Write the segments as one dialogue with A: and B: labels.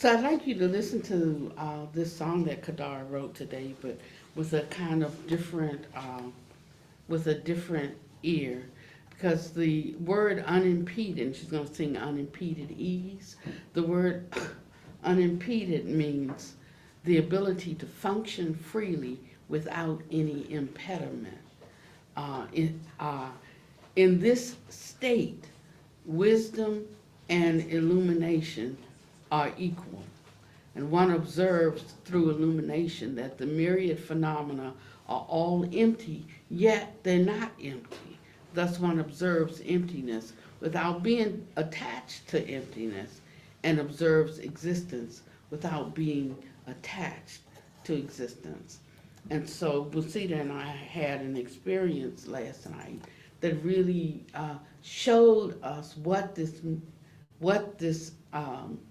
A: So I'd like you to listen to this song that Kadar wrote today, but with a kind of different, with a different ear. Because the word unimpeded, and she's going to sing unimpeded ease, the word unimpeded means the ability to function freely without any impediment. Uh, in, uh, in this state, wisdom and illumination are equal, and one observes through illumination that the myriad phenomena are all empty, yet they're not empty. Thus one observes emptiness without being attached to emptiness, and observes existence without being attached to existence. And so Busita and I had an experience last night that really showed us what this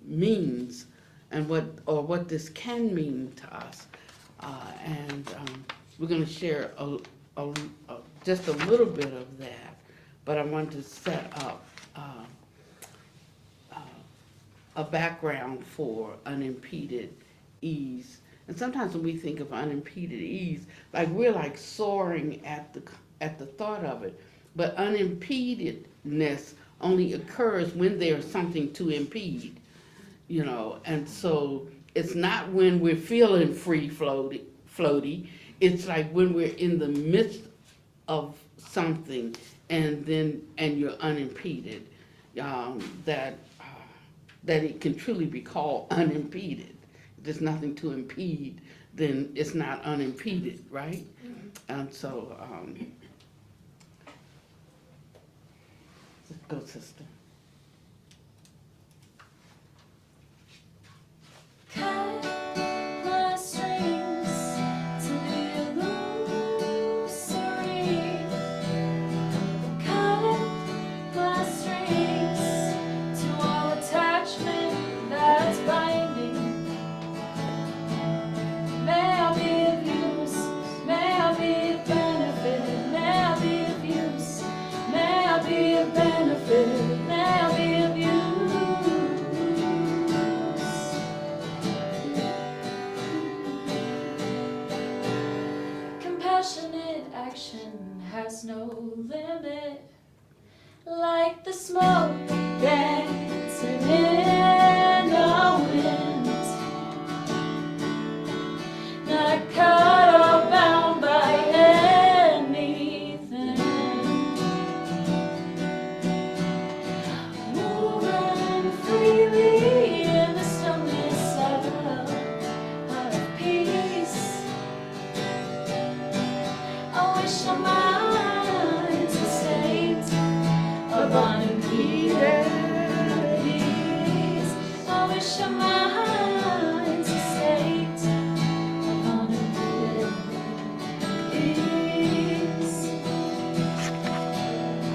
A: means, and what this can mean to us. And we're going to share just a little bit of that, but I want to set up a background for unimpeded ease. And sometimes when we think of unimpeded ease, like we're like soaring at the thought of it, but unimpededness only occurs when there's something to impede, and so it's not when we're feeling free floaty, it's like when we're in the midst of something and you're unimpeded, that it can truly be called unimpeded. If there's nothing to impede, then it's not unimpeded, right? And so, go, sister.
B: Cut my strings to the illusory. Cut my strings to all attachment that's binding. May I be of use, may I be of benefit, may I be of use, may I be of benefit, may I be of use. Compassionate action has no limit, like the smoke dancing in the wind, not caught or bound by anything, moving freely in the stillness of peace. I wish our minds a state of unimpeded ease. I wish our minds a state of unimpeded ease.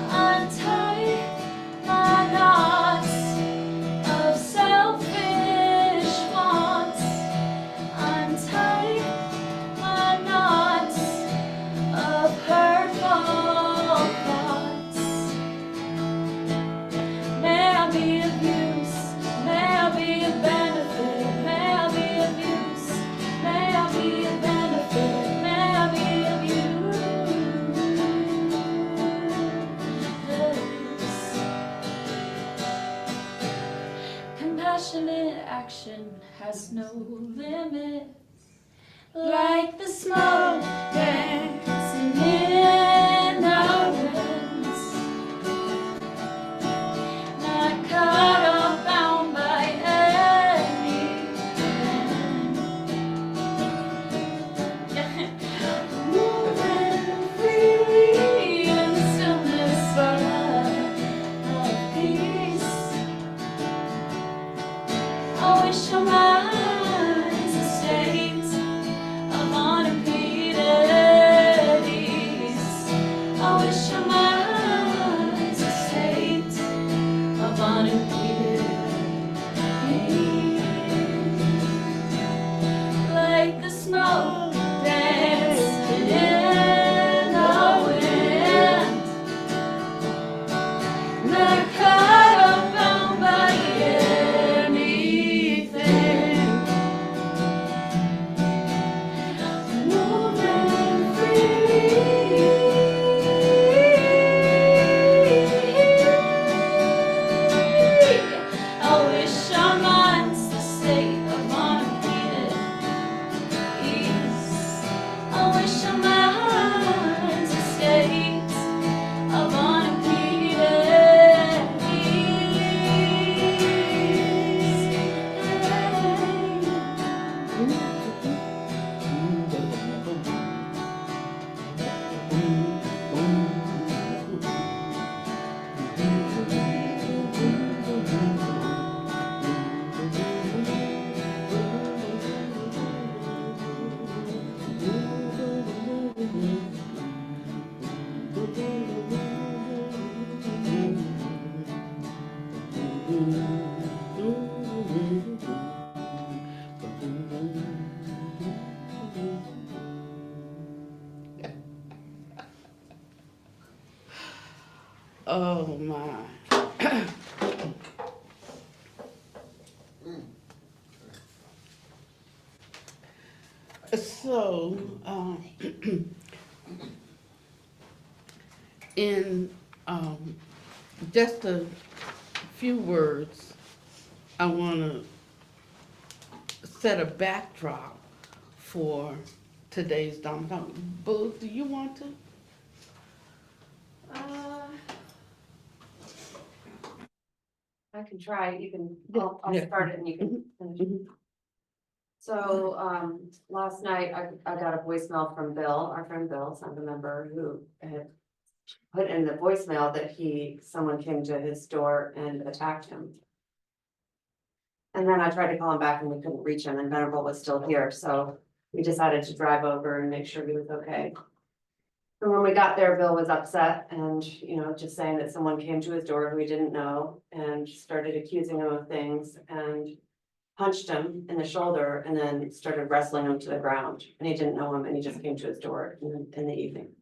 B: Untie my knots of selfish wants. Untie my knots of hurtful thoughts. May I be of use, may I be of benefit, may I be of use, may I be of benefit, may I be of use. Compassionate action has no limit, like the smoke dancing in the winds, not caught or bound by anything, moving freely in the stillness of peace. I wish our minds a state of unimpeded ease. I wish our minds a state of unimpeded ease, like the smoke dancing in the wind, not caught or bound by anything.
A: Oh my. So, in just a few words, I want to set a backdrop for today's Dharma. Boo, do you want to?
C: I can try, you can,
A: Yeah,
C: I'll
A: yeah.
C: start it and you can finish.
A: Mhm.
C: So, last night I got a voicemail from Bill, our friend Bill, Sunday member, who had put in the voicemail that someone came to his door and attacked him. And then I tried to call him back and we couldn't reach him, and Venerable was still here, so we decided to drive over and make sure he was okay. And when we got there, Bill was upset and, just saying that someone came to his door who he didn't know and started accusing him of things and punched him in the shoulder and then started wrestling him to the ground. And he didn't know him and he just came to his door in the evening.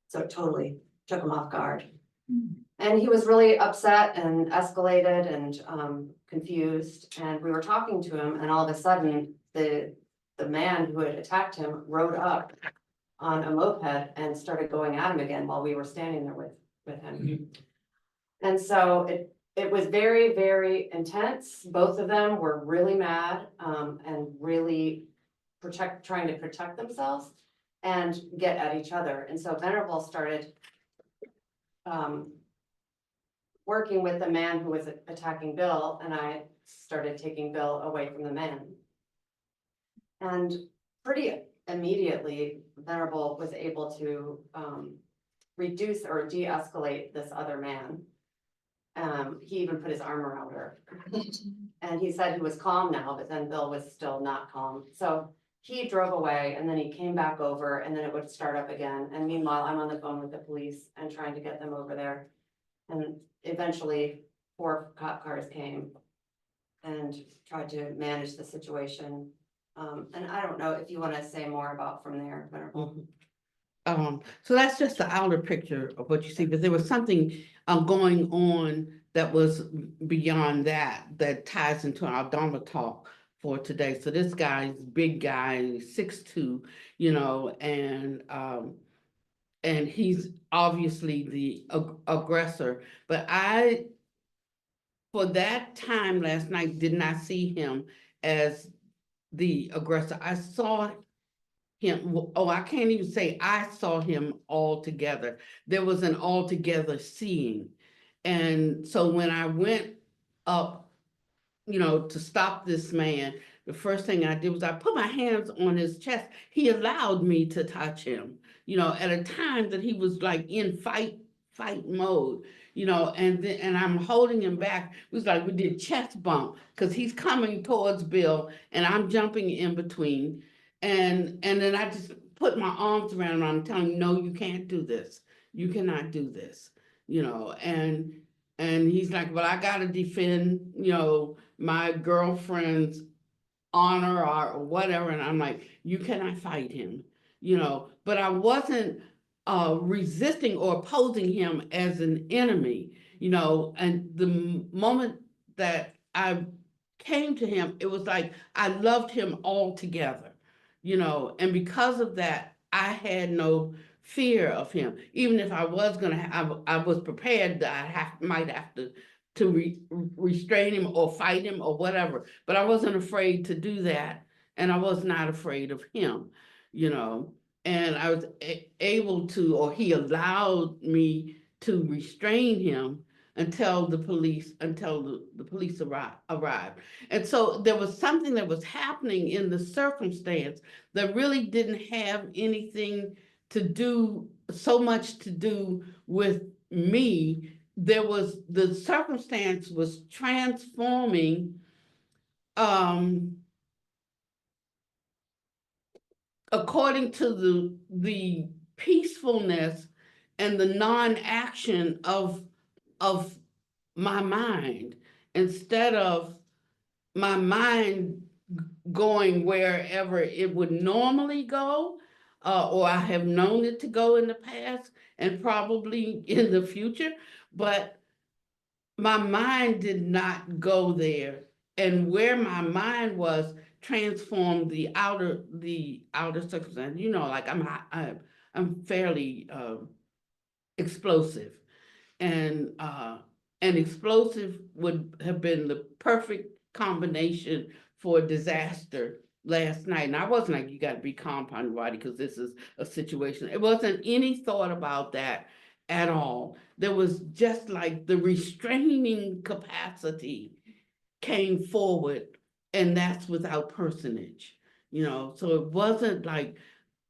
C: So it totally took him off guard. And he was really upset and escalated and confused. And we were talking to him and all of a sudden the man who had attacked him rode up on a moped and started going at him again while we were standing there with him. And so it was very, very intense. Both of them were really mad and really trying to protect themselves and get at each other. And so Venerable started working with the man who was attacking Bill, and I started taking Bill away from the man. And pretty immediately, Venerable was able to reduce or de-escalate this other man. He even put his arm around her. And he said he was calm now, but then Bill was still not calm. So he drove away and then he came back over and then it would start up again. And meanwhile, I'm on the phone with the police and trying to get them over there. And eventually 4 cop cars came and tried to manage the situation. And I don't know if you want to say more about from there, Venerable.
A: So that's just the outer picture of what you see, but there was something going on that was beyond that ties into our Dharma talk for today. So this guy's big guy, 6'2", and he's obviously the aggressor. But for that time last night, did not see him as the aggressor. I saw him, I can't even say I saw him altogether. There was an altogether seeing. And so when I went up, to stop this man, the first thing I did was I put my hands on his chest. He allowed me to touch him, at a time that he was like in fight mode, and I'm holding him back. It was like we did chest bump because he's coming towards Bill and I'm jumping in between. And then I just put my arms around him. I'm telling him, no, you can't do this. You cannot do this, and he's like, well, I gotta defend, my girlfriend's honor or whatever. And I'm like, you cannot fight him, but I wasn't resisting or opposing him as an enemy, and the moment that I came to him, it was like I loved him altogether, and because of that, I had no fear of him. Even if I was I was prepared that might have to restrain him or fight him or whatever, but I wasn't afraid to do that, and I was not afraid of him, and I was able to, or he allowed me to restrain him until the police arrived. And so there was something that was happening in the circumstance that really didn't have anything to do, so much to do with me. The circumstance was transforming according to the peacefulness and the non-action of my mind, instead of my mind going wherever it would normally go, or I have known it to go in the past and probably in the future. but my mind did not go there. And where my mind was transformed the outer circumstance. You know, like I'm fairly explosive, and explosive would have been the perfect combination for a disaster last night. And I wasn't like, you got to be calm, Pannavati, because this is a situation. It wasn't any thought about that at all. There was just like the restraining capacity came forward, and that's without personage, you know. So it wasn't like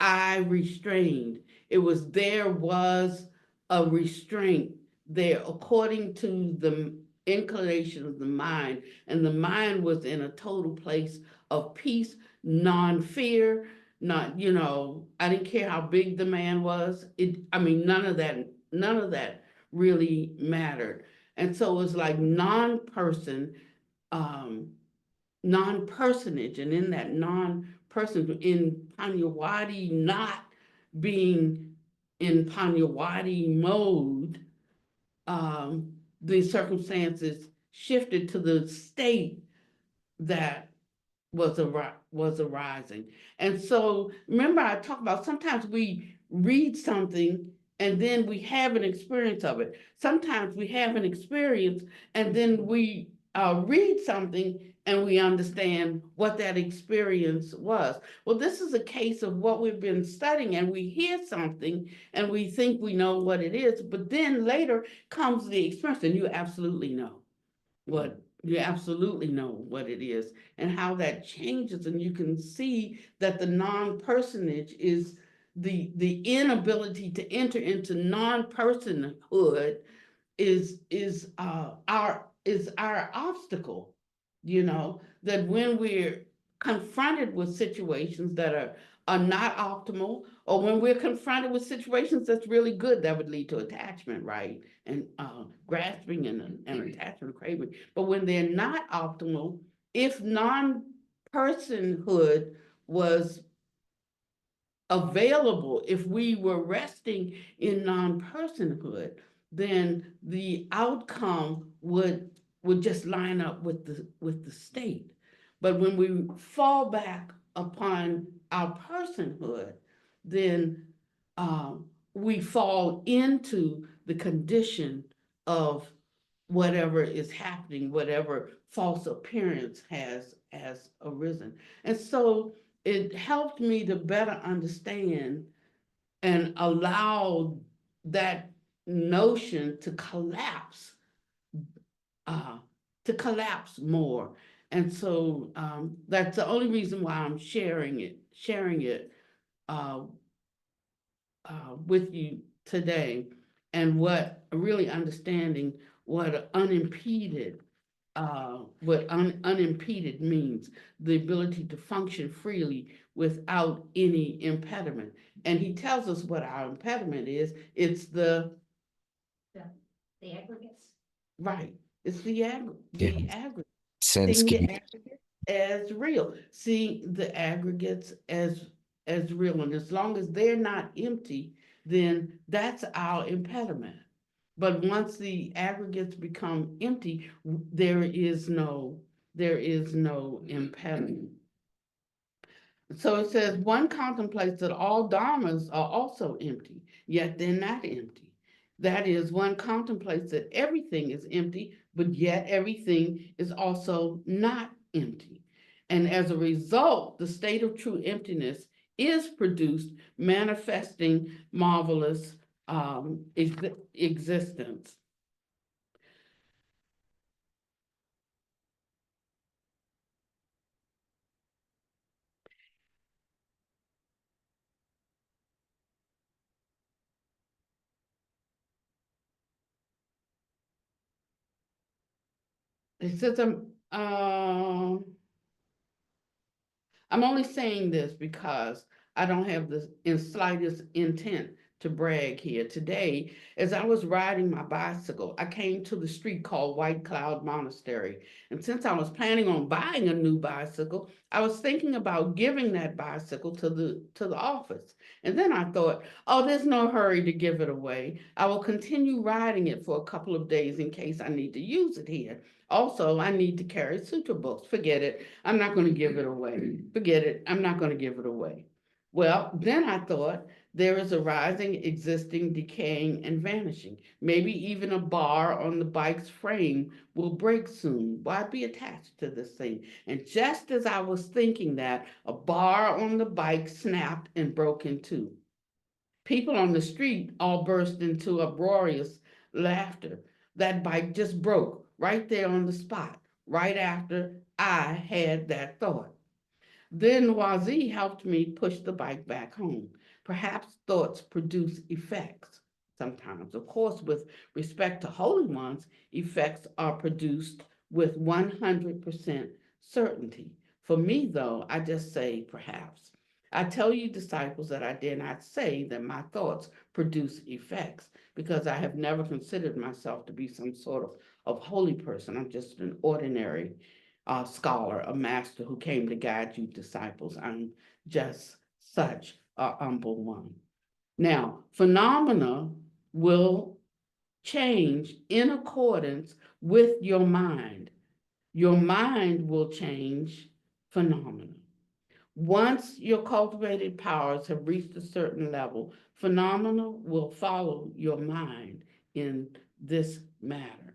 A: I restrained. It was there was a restraint there according to the inclination of the mind, and the mind was in a total place of peace, non-fear, not, you know, I didn't care how big the man was. I mean, none of that really mattered. And so it was like non-person, um, non-personage, and in that non-person, in Pannavati not being in Pannavati mode, the circumstances shifted to the state that was arising. And so remember I talked about sometimes we read something and then we have an experience of it. Sometimes we have an experience and then we read something and we understand what that experience was. Well, this is a case of what we've been studying, and we hear something and we think we know what it is, but then later comes the experience and you absolutely know what it is and how that changes. And you can see that the non-personage is the inability to enter into non-personhood is our obstacle. You know, that when we're confronted with situations that are not optimal, or when we're confronted with situations that's really good, that would lead to attachment, right? And grasping and attachment craving. But when they're not optimal, if non-personhood was available, if we were resting in non-personhood, then the outcome would just line up with the state. But when we fall back upon our personhood, then we fall into the condition of whatever is happening, whatever false appearance has arisen. And so it helped me to better understand and allow that notion uh, to collapse more. And so that's the only reason why I'm sharing it uh, with you today, and what really understanding what unimpeded means, the ability to function freely without any impediment. And he tells us what our impediment is. It's
B: The aggregates.
A: right. It's the
D: Yeah.
A: aggregate.
D: Sense
A: Seeing the
D: can
A: aggregate as real. Seeing the aggregates as real. And as long as they're not empty, then that's our impediment. But once the aggregates become empty, there is no impediment. So it says, one contemplates that all dharmas are also empty, yet they're not empty. That is, one contemplates that everything is empty, but yet everything is also not empty. And as a result, the state of true emptiness is produced, manifesting marvelous existence. It says, I'm only saying this because I don't have the slightest intent to brag here. Today, as I was riding my bicycle, I came to the street called White Cloud Monastery. And since I was planning on buying a new bicycle, I was thinking about giving that bicycle to the office. And then I thought, oh, there's no hurry to give it away. I will continue riding it for a couple of days in case I need to use it here. Also, I need to carry sutra books. Forget it. I'm not going to give it away. Forget it. I'm not going to give it away. Well, then I thought there is a rising, existing, decaying, and vanishing. Maybe even a bar on the bike's frame will break soon. Why be attached to this thing? And just as I was thinking that, a bar on the bike snapped and broke in two. People on the street all burst into uproarious laughter. That bike just broke right there on the spot, right after I had that thought. Then Wazi helped me push the bike back home. Perhaps thoughts produce effects. Sometimes, of course, with respect to holy ones, effects are produced with 100% certainty. For me, though, I just say perhaps. I tell you, disciples, that I dare not say that my thoughts produce effects because I have never considered myself to be some sort of holy person. I'm just an ordinary scholar, a master who came to guide you disciples. I'm just such a humble one. Now, phenomena will change in accordance with your mind. Your mind will change phenomena. Once your cultivated powers have reached a certain level, phenomena will follow your mind in this matter.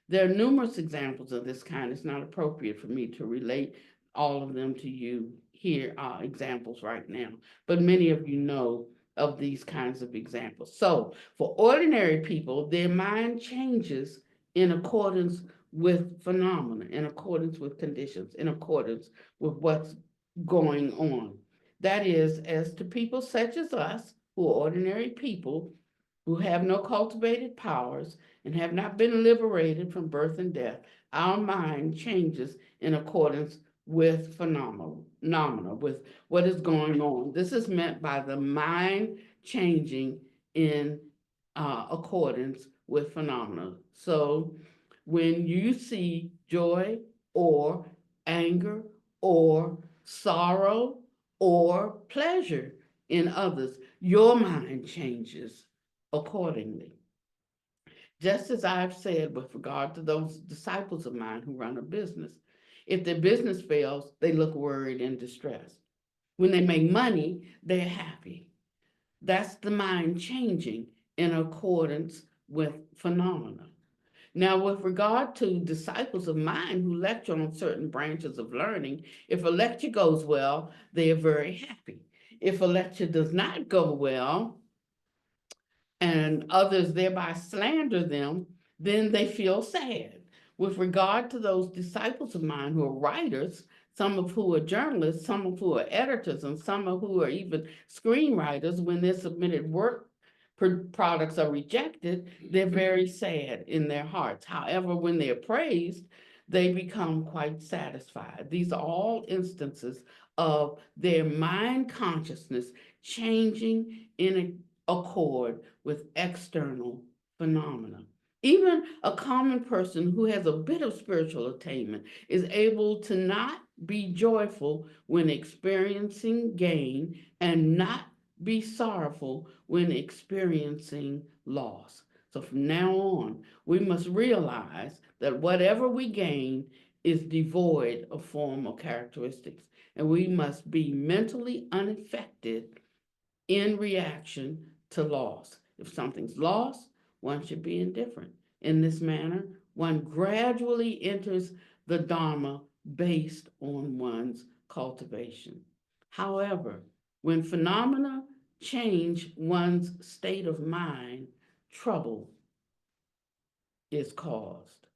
A: There are numerous examples of this kind. It's not appropriate for me to relate all of them to you here, examples right now, but many of you know of these kinds of examples. So for ordinary people, their mind changes in accordance with phenomena, in accordance with conditions, in accordance with what's going on. That is, as to people such as us, who are ordinary people, who have no cultivated powers and have not been liberated from birth and death, our mind changes in accordance with phenomena, with what is going on. This is meant by the mind changing in accordance with phenomena. So when you see joy or anger or sorrow or pleasure in others, your mind changes accordingly. Just as I've said with regard to those disciples of mine who run a business, if their business fails, they look worried and distressed. When they make money, they're happy. That's the mind changing in accordance with phenomena. Now, with regard to disciples of mine who lecture on certain branches of learning, if a lecture goes well, they are very happy. If a lecture does not go well, and others thereby slander them, then they feel sad. With regard to those disciples of mine who are writers, some of who are journalists, some of who are editors, and some of who are even screenwriters, when their submitted work products are rejected, they're very sad in their hearts. However, when they're praised, they become quite satisfied. These are all instances of their mind consciousness changing in accord with external phenomena. Even a common person who has a bit of spiritual attainment is able to not be joyful when experiencing gain and not be sorrowful when experiencing loss. So from now on, we must realize that whatever we gain is devoid of formal characteristics, and we must be mentally unaffected in reaction to loss. If something's lost, one should be indifferent. In this manner, one gradually enters the Dharma based on one's cultivation. However, when phenomena change one's state of mind, trouble is caused.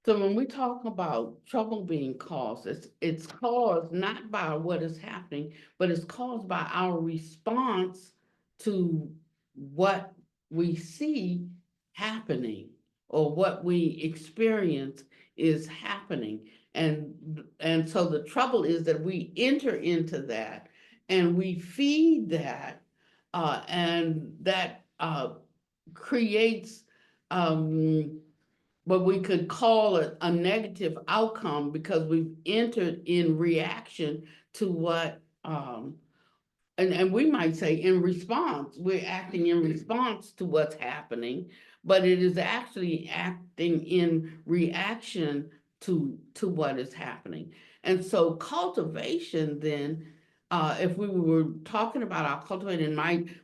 A: So when we talk about trouble being caused, it's caused not by what is happening, but it's caused by our response to what we see happening or what we experience is happening. And so the trouble is that we enter into that and we feed that, and that creates what we could call a negative outcome because we've entered in reaction to what and we might say in response, we're acting in response to what's happening, but it is actually acting in reaction to what is happening. And so cultivation then, if we were talking about our cultivating,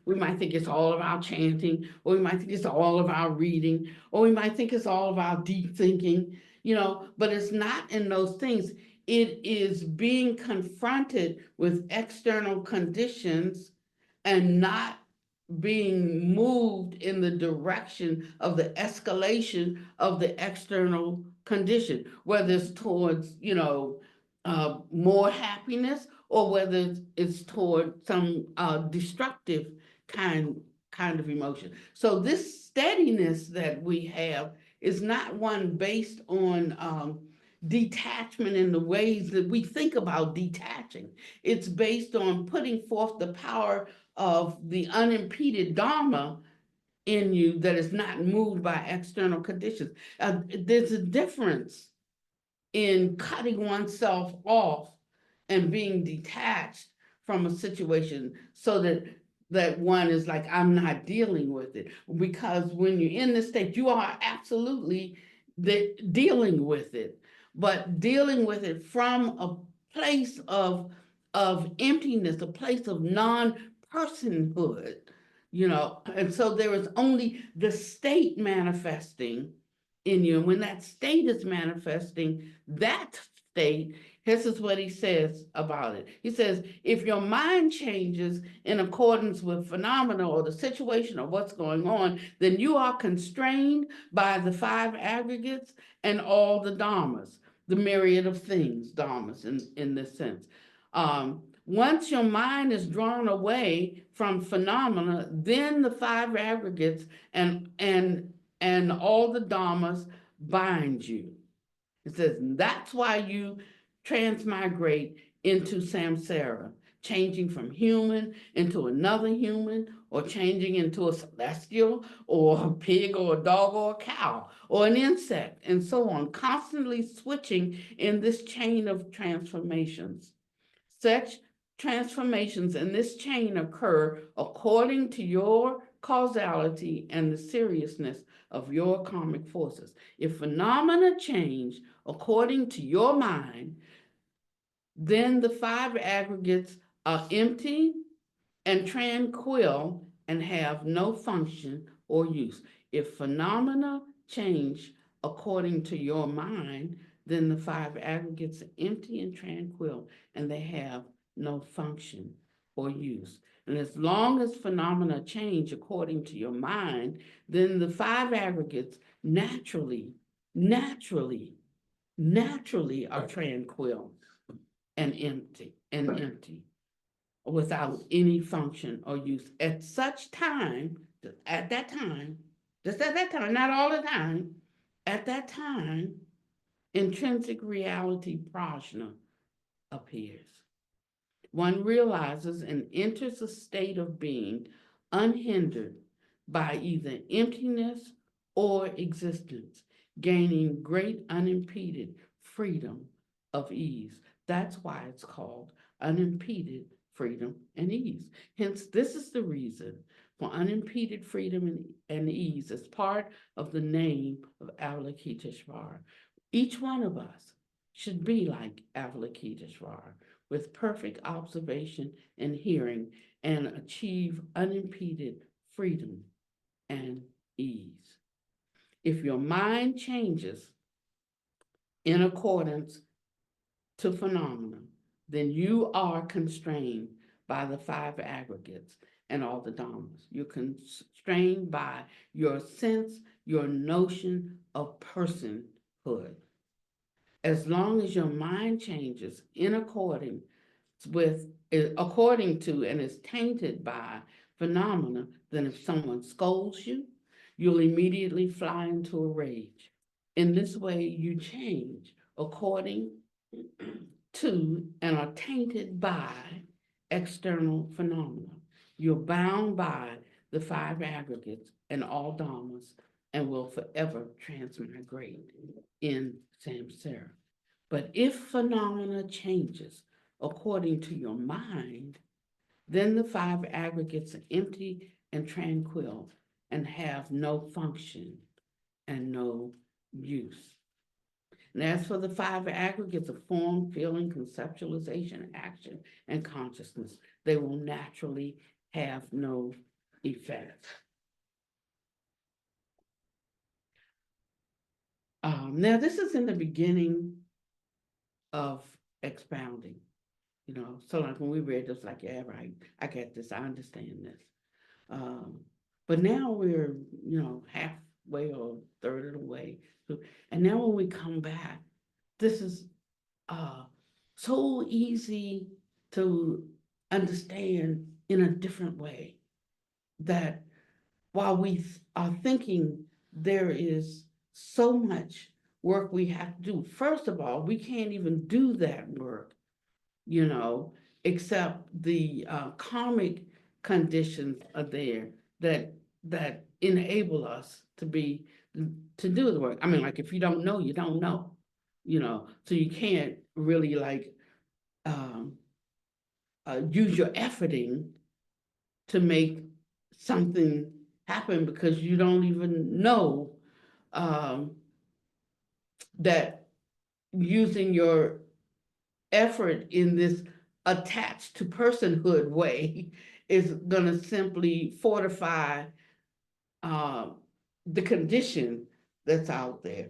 A: we might think it's all of our chanting, or we might think it's all of our reading, or we might think it's all of our deep thinking, but it's not in those things. It is being confronted with external conditions and not being moved in the direction of the escalation of the external condition, whether it's towards, more happiness or whether it's toward some destructive kind of emotion. So this steadiness that we have is not one based on detachment in the ways that we think about detaching. It's based on putting forth the power of the unimpeded Dharma in you that is not moved by external conditions. There's a difference in cutting oneself off and being detached from a situation so that one is like, I'm not dealing with it. Because when you're in this state, you are absolutely dealing with it, but dealing with it from a place of emptiness, a place of non-personhood, and so there is only the state manifesting in you. And when that state is manifesting, that state, this is what he says about it. He says, if your mind changes in accordance with phenomena or the situation or what's going on, then you are constrained by the five aggregates and all the dharmas, the myriad of things, dharmas in this sense. Once your mind is drawn away from phenomena, then the five aggregates and all the dharmas bind you. It says that's why you transmigrate into samsara, changing from human into another human, or changing into a celestial, or a pig, or a dog, or a cow, or an insect, and so on, constantly switching in this chain of transformations. Such transformations in this chain occur according to your causality and the seriousness of your karmic forces. If phenomena change according to your mind, then the five aggregates are empty and tranquil and have no function or use. If phenomena change according to your mind, then the five aggregates are empty and tranquil and they have no function or use. And as long as phenomena change according to your mind, then the five aggregates naturally are tranquil and empty without any function or use. At such time, at that time, just at that time, not all the time, at that time, intrinsic reality prajna appears. One realizes and enters a state of being unhindered by either emptiness or existence, gaining great unimpeded freedom of ease. That's why it's called unimpeded freedom and ease. Hence, this is the reason for unimpeded freedom and ease as part of the name of Avalokiteshvara. Each one of us should be like Avalokiteshvara, with perfect observation and hearing, and achieve unimpeded freedom and ease. If your mind changes in accordance to phenomena, then you are constrained by the five aggregates and all the dharmas. You're constrained by your sense, your notion of personhood. as long as your mind changes in according to and is tainted by phenomena, then if someone scolds you, you'll immediately fly into a rage. In this way, you change according to and are tainted by external phenomena. You're bound by the five aggregates and all dharmas and will forever transmigrate in samsara. But if phenomena changes according to your mind, then the five aggregates are empty and tranquil and have no function and no use. And as for the five aggregates of form, feeling, conceptualization, action, and consciousness, they will naturally have no effect. Now, this is in the beginning of expounding, so like when we read this, like, yeah, right, I get this, I understand this. But now we're, halfway or a third of the way. And now when we come back, this is so easy to understand in a different way, that while we are thinking there is so much work we have to do, first of all, we can't even do that work, except the karmic conditions are there that enable us to do the work. I mean, like, if you don't know, you don't know, so you can't really use your efforting to make something happen, because you don't even know that using your effort in this attached to personhood way is going to simply fortify the condition that's out there,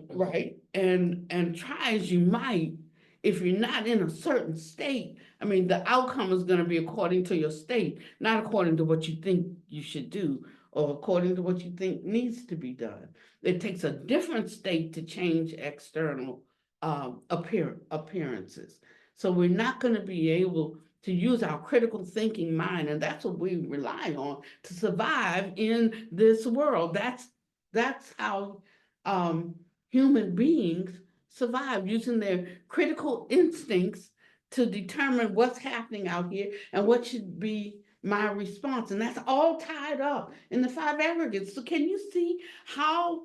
A: right? And try as you might, if you're not in a certain state, I mean, the outcome is going to be according to your state, not according to what you think you should do or according to what you think needs to be done. It takes a different state to change external appearances. So we're not going to be able to use our critical thinking mind, and that's what we rely on to survive in this world. That's how human beings survive, using their critical instincts to determine what's happening out here and what should be my response. And that's all tied up in the five aggregates. So can you see how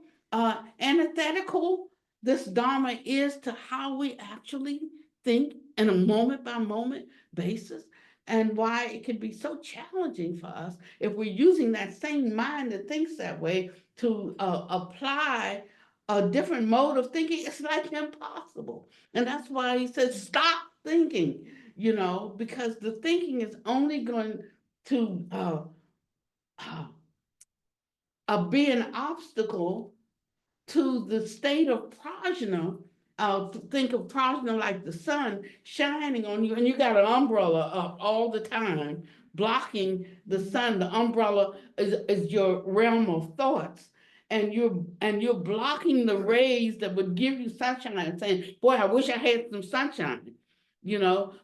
A: antithetical this Dharma is to how we actually think in a moment by moment basis, and why it can be so challenging for us if we're using that same mind that thinks that way to apply a different mode of thinking? It's like impossible. And that's why he says, stop thinking, because the thinking is only going to be an obstacle to the state of prajna. Think of prajna like the sun shining on you, and you got an umbrella up all the time, blocking the sun. The umbrella is your realm of thoughts, and you're blocking the rays that would give you sunshine, and saying, boy, I wish I had some sunshine,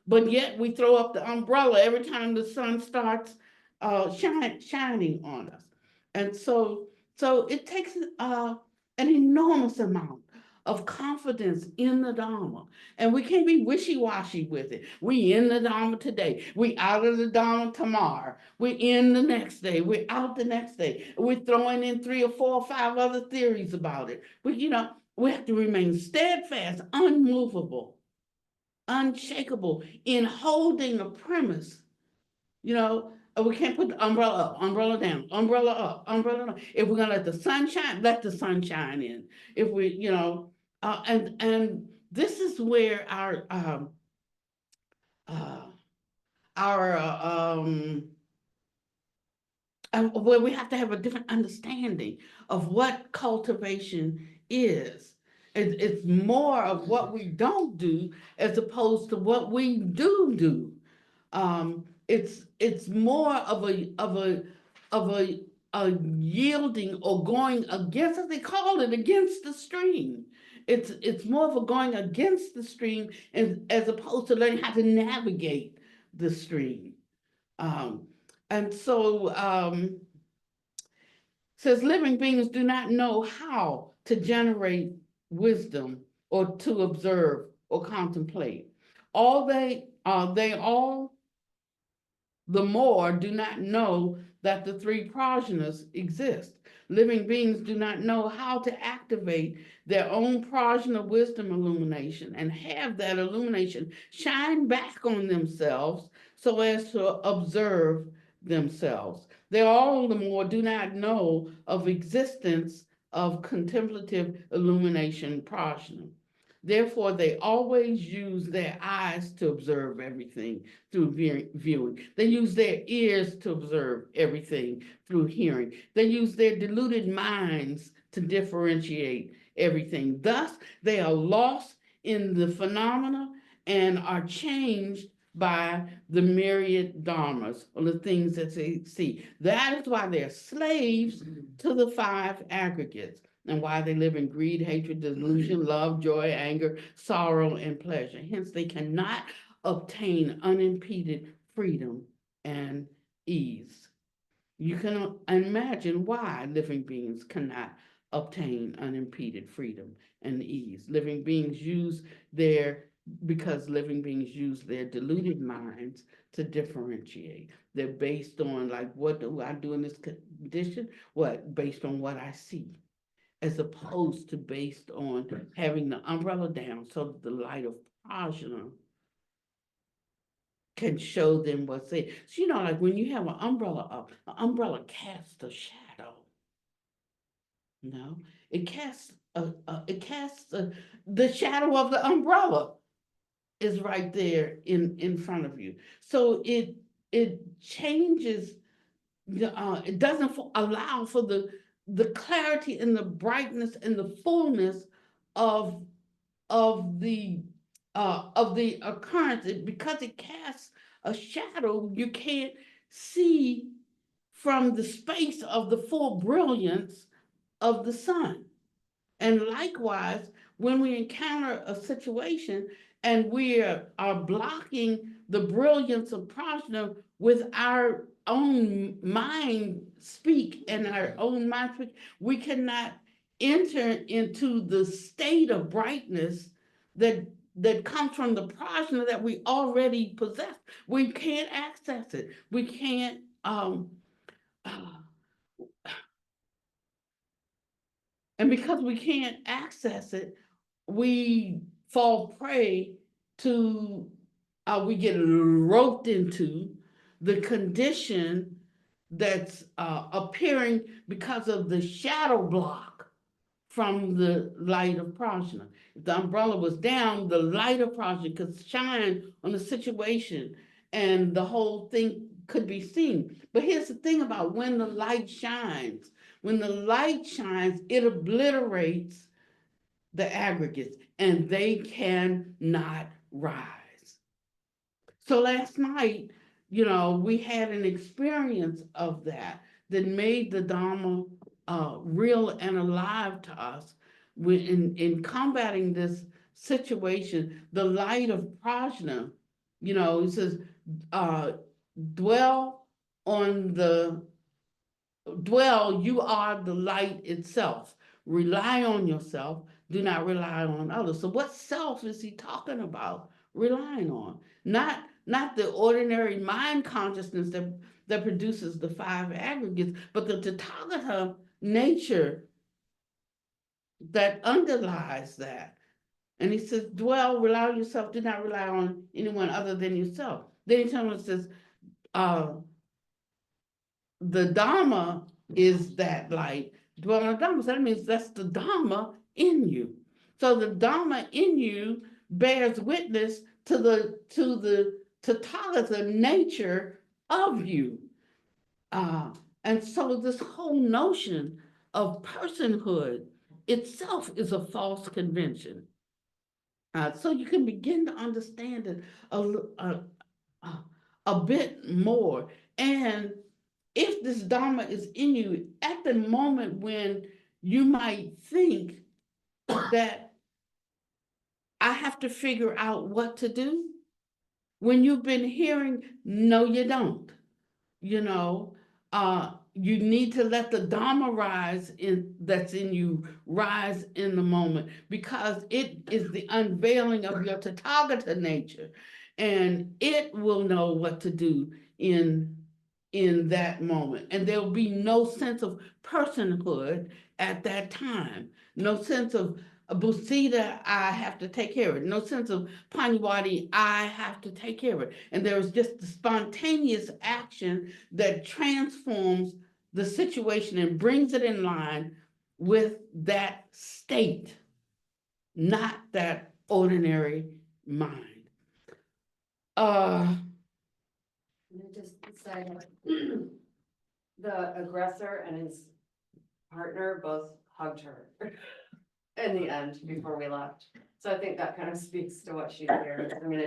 A: but yet we throw up the umbrella every time the sun starts shining on us. And so it takes an enormous amount of confidence in the Dharma. And we can't be wishy-washy with it. We in the Dharma today. We out of the Dharma tomorrow. We in the next day. We're out the next day. We're throwing in 3 or 4 or 5 other theories about it. But we have to remain steadfast, unmovable, unshakable in holding a premise. We can't put the umbrella up, umbrella down, umbrella up, umbrella down. If we're gonna let the sun shine, let the sun shine in. If we, and this is where where we have to have a different understanding of what cultivation is. It's more of what we don't do as opposed to what we do. It's more of a yielding or going against, as they call it, against the stream. It's more of a going against the stream, as opposed to learning how to navigate the stream. Um, and so says living beings do not know how to generate wisdom or to observe or contemplate. All they all the more do not know that the three prajnas exist. Living beings do not know how to activate their own prajna wisdom illumination and have that illumination shine back on themselves so as to observe themselves. They all the more do not know of existence of contemplative illumination prajna. Therefore, they always use their eyes to observe everything through viewing. They use their ears to observe everything through hearing. They use their deluded minds to differentiate everything. Thus, they are lost in the phenomena and are changed by the myriad dharmas, or the things that they see. That is why they're slaves to the five aggregates, and why they live in greed, hatred, delusion, love, joy, anger, sorrow, and pleasure. Hence, they cannot obtain unimpeded freedom and ease. You can imagine why living beings cannot obtain unimpeded freedom and ease. Because living beings use their deluded minds to differentiate. They're based on, like, what do I do in this condition? What? Based on what I see, as opposed to based on having the umbrella down so that the light of prajna can show them what's there. So, like when you have an umbrella up, an umbrella casts a shadow. No, it casts the shadow of the umbrella is right there in front of you. So it changes. It doesn't allow for the clarity and the brightness and the fullness of of the occurrence. Because it casts a shadow, you can't see from the space of the full brilliance of the sun. And likewise, when we encounter a situation and we are blocking the brilliance of prajna with our own mind speak and our own mind speak, we cannot enter into the state of brightness that comes from the prajna that we already possess. We can't access it. We can't uh, and because we can't access it, we fall prey to, we get roped into the condition that's appearing because of the shadow block from the light of prajna. If the umbrella was down, the light of prajna could shine on the situation and the whole thing could be seen. But here's the thing about when the light shines. When the light shines, it obliterates the aggregates and they cannot rise. So last night, we had an experience of that made the Dharma real and alive to us. In combating this situation, the light of prajna, it says, uh, dwell on the dwell, you are the light itself. Rely on yourself, do not rely on others. So what self is he talking about relying on? Not the ordinary mind consciousness that produces the five aggregates, but the Tathagata nature that underlies that. And he says, dwell, rely on yourself, do not rely on anyone other than yourself. Then he tells us, says, the Dharma is that light. Dwell on the Dharma. So that means that's the Dharma in you. So the Dharma in you bears witness to the Tathagata nature of you. And so this whole notion of personhood itself is a false convention. So you can begin to understand it a bit more. And if this Dharma is in you, at the moment when you might think that I have to figure out what to do. When you've been hearing, no, you don't. You know, you need to let the Dharma rise in that's in you rise in the moment, because it is the unveiling of your Tathagata nature, and it will know what to do in that moment. And there'll be no sense of personhood at that time, no sense of Busita, I have to take care of it. No sense of Pannavati, I have to take care of it. And there's just the spontaneous action that transforms the situation and brings it in line with that state, not that ordinary mind.
C: Can I just say, the aggressor and his partner both hugged her in the end before we left. So I think that kind of speaks to what she hears. I mean,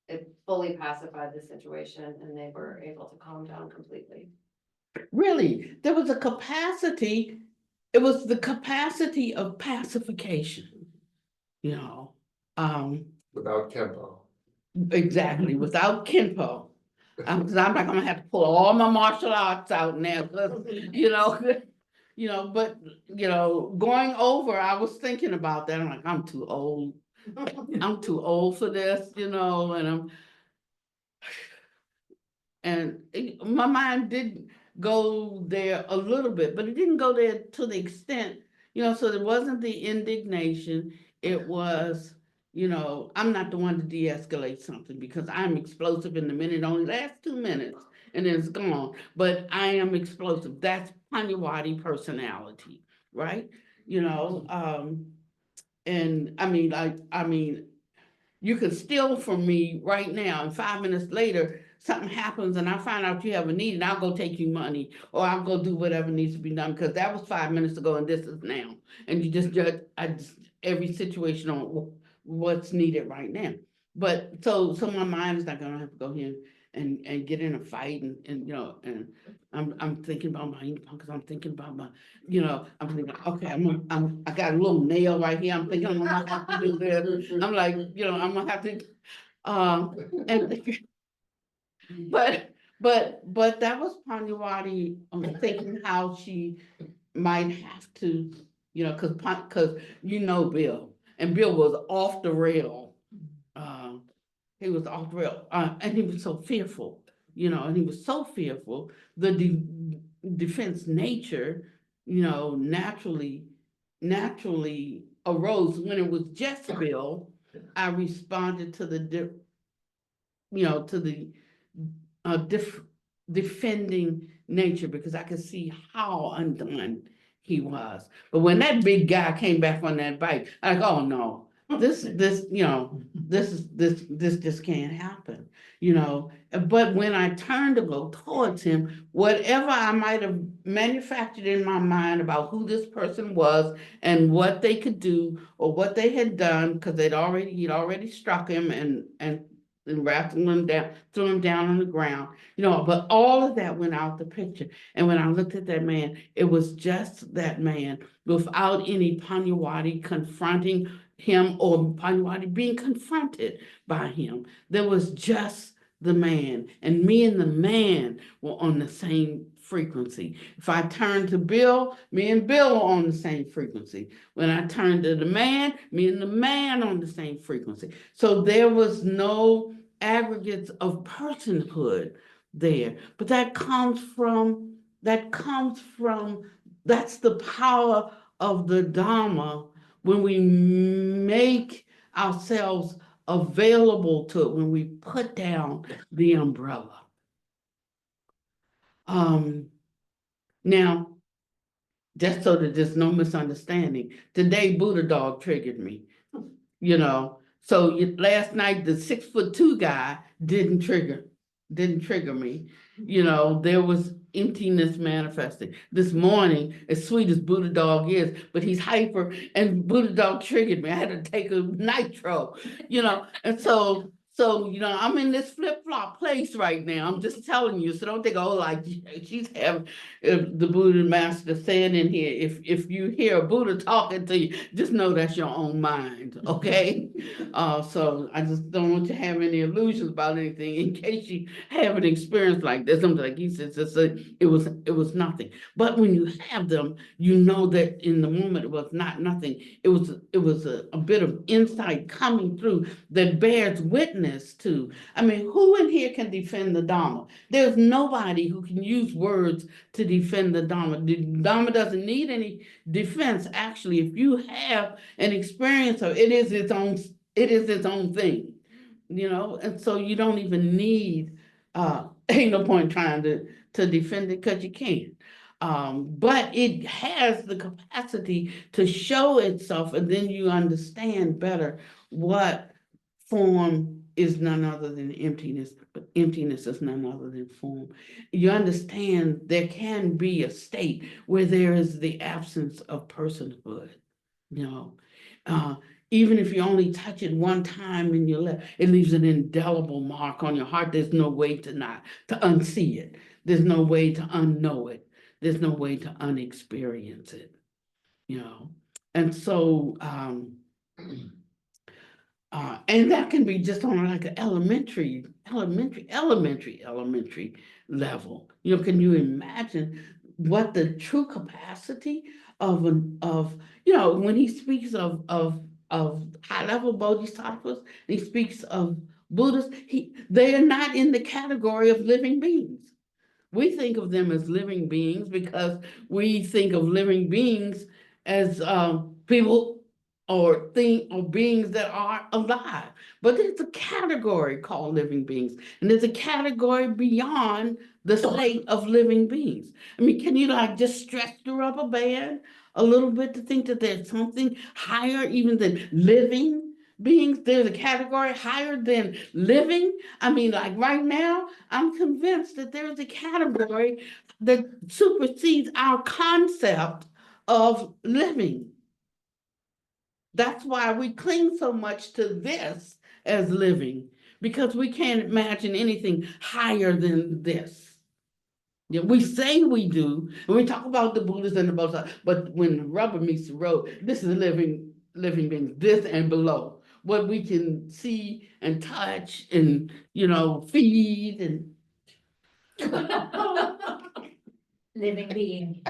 C: it fully pacified the situation and they were able to calm down completely.
A: Really, there was a capacity, it was the capacity of pacification, you know.
D: Without Kempo.
A: Exactly, without Kenpo. 'Cause I'm not gonna have to pull all my martial arts out now, 'cause, you know, but, going over, I was thinking about that, I'm like, I'm too old. I'm too old for this, and my mind did go there a little bit, but it didn't go there to the extent, so there wasn't the indignation, it was, I'm not the one to de-escalate something, because I'm explosive in the minute, it only lasts 2 minutes, and then it's gone, but I am explosive, that's Pannavati personality, right? And I mean, you can steal from me right now, and 5 minutes later, something happens and I find out you have a need, and I'll go take you money, or I'll go do whatever needs to be done, because that was 5 minutes ago and this is now. And you just judge every situation on what's needed right now. But so my mind is not gonna have to go here and get in a fight and I'm thinking about my income, because I'm thinking about my, I'm thinking, okay, I got a little nail right here, I'm thinking I'm gonna have to do this. I'm like, I'm gonna have to, and but that was Pannavati, thinking how she might have to, cause Bill, and Bill was off the rail. He was off the rail, and he was so fearful, and he was so fearful, the defense nature, naturally arose. When it was just Bill, I responded to the defending nature, because I could see how undone he was. But when that big guy came back on that bike, I go, oh no, this just can't happen, But when I turned to go towards him, whatever I might have manufactured in my mind about who this person was and what they could do or what they had done, because he'd already struck him and rattled him down, threw him down on the ground, but all of that went out the picture. And when I looked at that man, it was just that man, without any Pannavati confronting him or Pannavati being confronted by him. There was just the man, and me and the man were on the same frequency. If I turned to Bill, me and Bill were on the same frequency. When I turned to the man, me and the man on the same frequency. So there was no aggregates of personhood there, but that's the power of the Dharma, when we make ourselves available to it, when we put down the umbrella. Now, just so that there's no misunderstanding, today Buddha dog triggered me, So last night, the 6'2" guy didn't trigger me. There was emptiness manifesting. This morning, as sweet as Buddha dog is, but he's hyper, and Buddha dog triggered me. I had to take a nitro, and so So, I'm in this flip-flop place right now. I'm just telling you. So don't think, oh, like she's having the Buddha master said in here, if you hear a Buddha talking to you, just know that's your own mind, okay? So I just don't want you to have any illusions about anything in case you have an experience like this. I'm like he says, it was nothing. But when you have them, you know that in the moment it was not nothing. It was a bit of insight coming through that bears witness to. I mean, who in here can defend the Dharma? There's nobody who can use words to defend the Dharma. The Dharma doesn't need any defense. Actually, if you have an experience of it is its own thing, and so you don't even need ain't no point trying to defend it because you can't. But it has the capacity to show itself, and then you understand better what form is none other than emptiness, but emptiness is none other than form. You understand there can be a state where there is the absence of personhood, you know. Uh, Even if you only touch it one time in your life, it leaves an indelible mark on your heart. There's no way to unsee it. There's no way to unknow it. There's no way to unexperience it, And so, and that can be just on like an elementary level. Can you imagine what the true capacity when he speaks of high level bodhisattvas, he speaks of Buddhists, they are not in the category of living beings. We think of them as living beings because we think of living beings as people or beings that are alive. But there's a category called living beings, and there's a category beyond the state of living beings. I mean, can you like just stretch the rubber band a little bit to think that there's something higher even than living beings? There's a category higher than living. I mean, like right now, I'm convinced that there is a category that supersedes our concept of living. That's why we cling so much to this as living, because we can't imagine anything higher than this. Yeah, we say we do, and we talk about the Buddhists and the Bodhisattvas, but when the rubber meets the road, this is living beings, this and below. What we can see and touch and, feed and
B: Living being.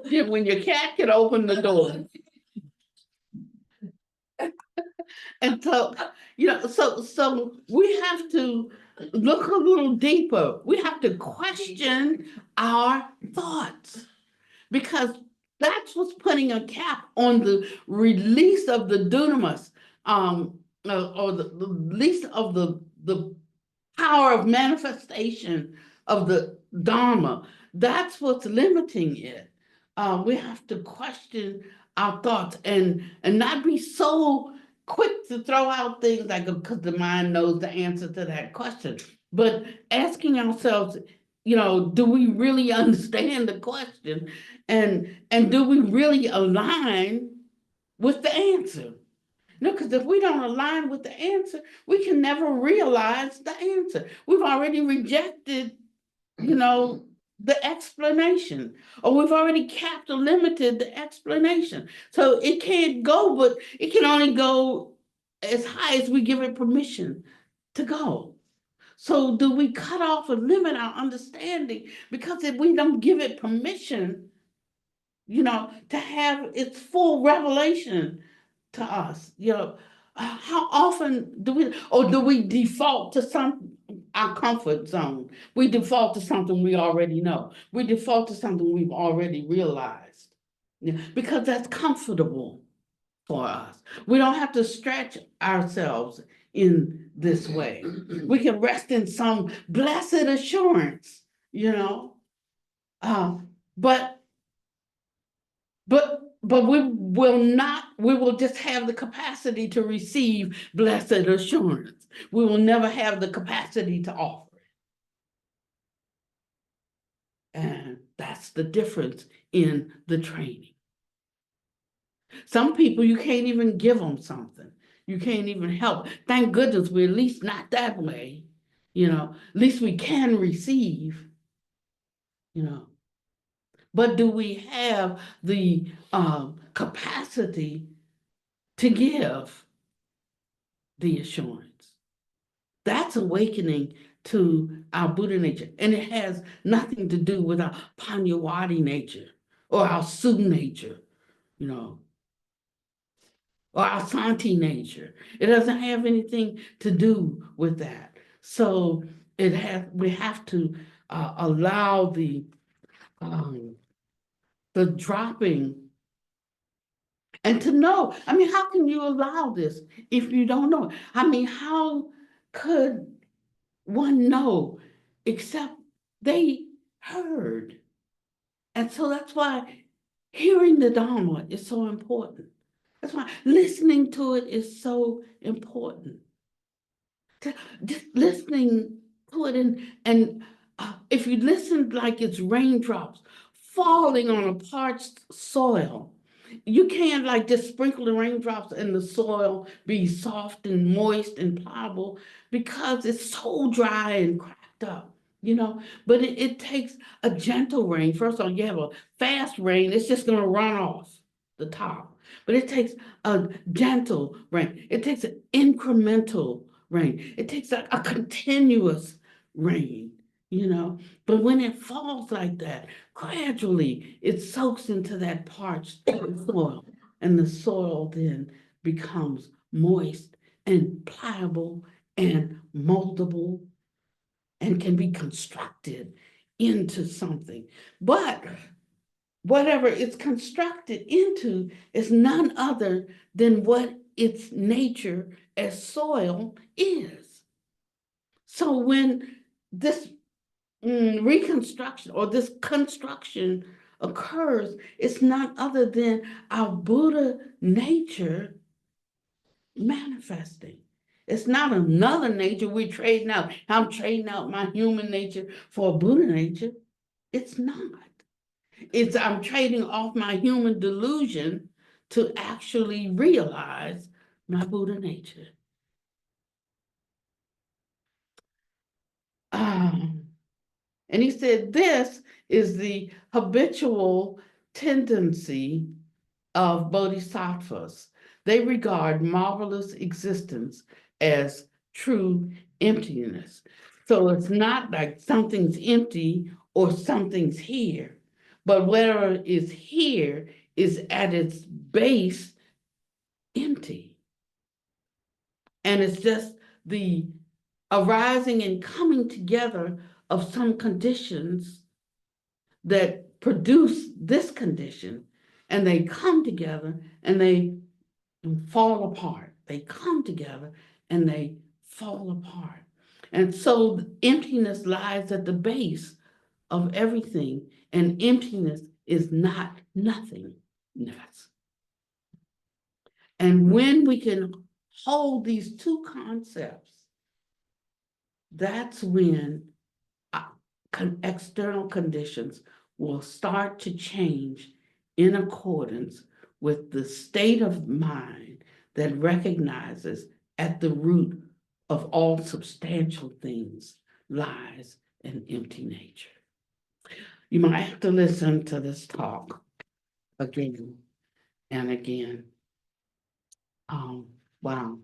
A: yeah, when your cat can open the door. And so, so we have to look a little deeper. We have to question our thoughts, because that's what's putting a cap on the release of the dunamis, or the release of the power of manifestation of the Dharma. That's what's limiting it. We have to question our thoughts and not be so quick to throw out things like, because the mind knows the answer to that question. But asking ourselves, do we really understand the question? And do we really align with the answer? No, because if we don't align with the answer, we can never realize the answer. We've already rejected, the explanation, or we've already capped or limited the explanation. So it can't go, but it can only go as high as we give it permission to go. So do we cut off or limit our understanding? Because if we don't give it permission, to have its full revelation to us, how often do we default to our comfort zone? We default to something we already know. We default to something we've already realized, because that's comfortable for us. We don't have to stretch ourselves in this way. We can rest in some blessed assurance, but we will just have the capacity to receive blessed assurance. We will never have the capacity to offer it. And that's the difference in the training. Some people, you can't even give them something. You can't even help. Thank goodness we're at least not that way. At least we can receive, you know. But do we have the capacity to give the assurance? That's awakening to our Buddha nature. And it has nothing to do with our Pannavati nature or our Su nature, or our Santi nature. It doesn't have anything to do with that. So we have to allow the dropping and to know. I mean, how can you allow this if you don't know? I mean, how could one know except they heard? And so that's why hearing the Dharma is so important. That's why listening to it is so important. Just listening to it, and if you listen like it's raindrops falling on a parched soil, you can't like just sprinkle the raindrops and the soil be soft and moist and pliable because it's so dry and cracked up, But it takes a gentle rain. First of all, you have a fast rain, it's just going to run off the top. But it takes a gentle rain. It takes an incremental rain. It takes a continuous rain, But when it falls like that, gradually it soaks into that parched soil, and the soil then becomes moist and pliable and moldable and can be constructed into something. But whatever it's constructed into is none other than what its nature as soil is. So when this reconstruction or this construction occurs, it's none other than our Buddha nature manifesting. It's not another nature we're trading out. I'm trading out my human nature for a Buddha nature. It's not. I'm trading off my human delusion to actually realize my Buddha nature. And he said, this is the habitual tendency of bodhisattvas. They regard marvelous existence as true emptiness. So it's not like something's empty or something's here, but whatever is here is at its base empty. And it's just the arising and coming together of some conditions that produce this condition, and they come together and they fall apart. They come together and they fall apart. And so emptiness lies at the base of everything, and emptiness is not nothingness. And when we can hold these two concepts, that's when external conditions will start to change in accordance with the state of mind that recognizes at the root of all substantial things lies an empty nature. You might have to listen to this talk again and again. Wow.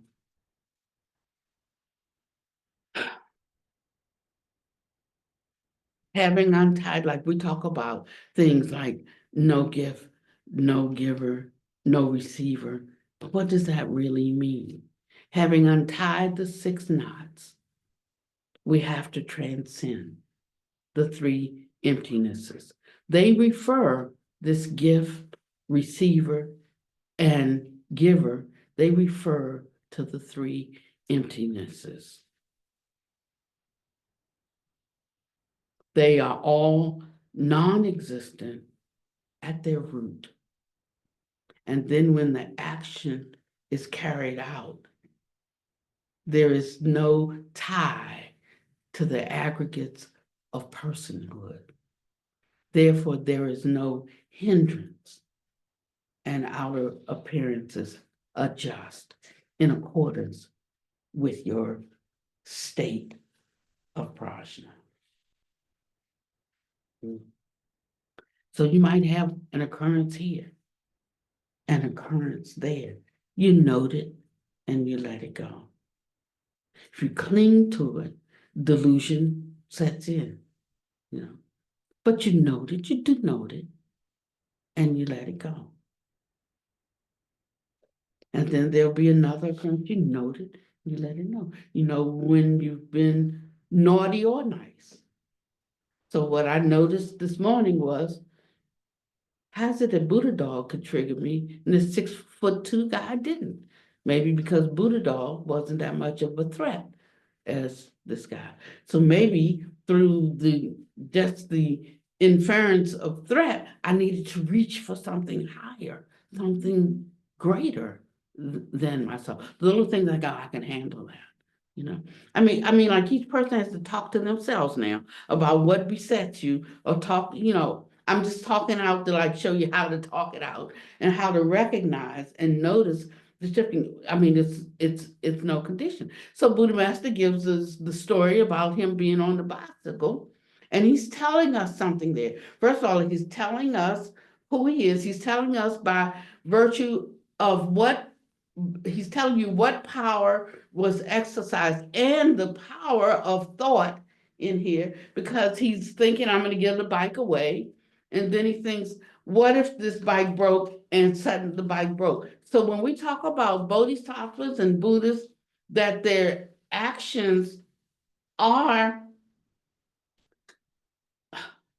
A: Having untied, like we talk about things like no gift, no giver, no receiver. But what does that really mean? Having untied the 6 knots, we have to transcend the 3 emptinesses. They refer this gift, receiver, and giver, they refer to the 3 emptinesses. They are all non-existent at their root. And then when the action is carried out, there is no tie to the aggregates of personhood. Therefore, there is no hindrance. and outer appearances adjust in accordance with your state of prajna. So you might have an occurrence here, an occurrence there. You note it and you let it go. If you cling to it, delusion sets in, you know. But you note it, you do note it, and you let it go. And then there'll be another occurrence, you note it, you let it know. You know when you've been naughty or nice. So what I noticed this morning was, how's it that Buddha dog could trigger me and the 6'2" guy didn't? Maybe because Buddha dog wasn't that much of a threat as this guy. So maybe through just the inference of threat, I needed to reach for something higher, something greater than myself. The little things I got, I can handle that. You know, I mean, like each person has to talk to themselves now about what besets you, or talk, you know, I'm just talking out to like show you how to talk it out and how to recognize and notice the shifting. I mean, it's no condition. So Buddha Master gives us the story about him being on the bicycle, and he's telling us something there. First of all, he's telling us who he is. He's telling us by virtue of what he's telling you what power was exercised and the power of thought in here, because he's thinking, I'm going to give the bike away. And then he thinks, what if this bike broke and suddenly the bike broke? So when we talk about bodhisattvas and Buddhists, that their actions are,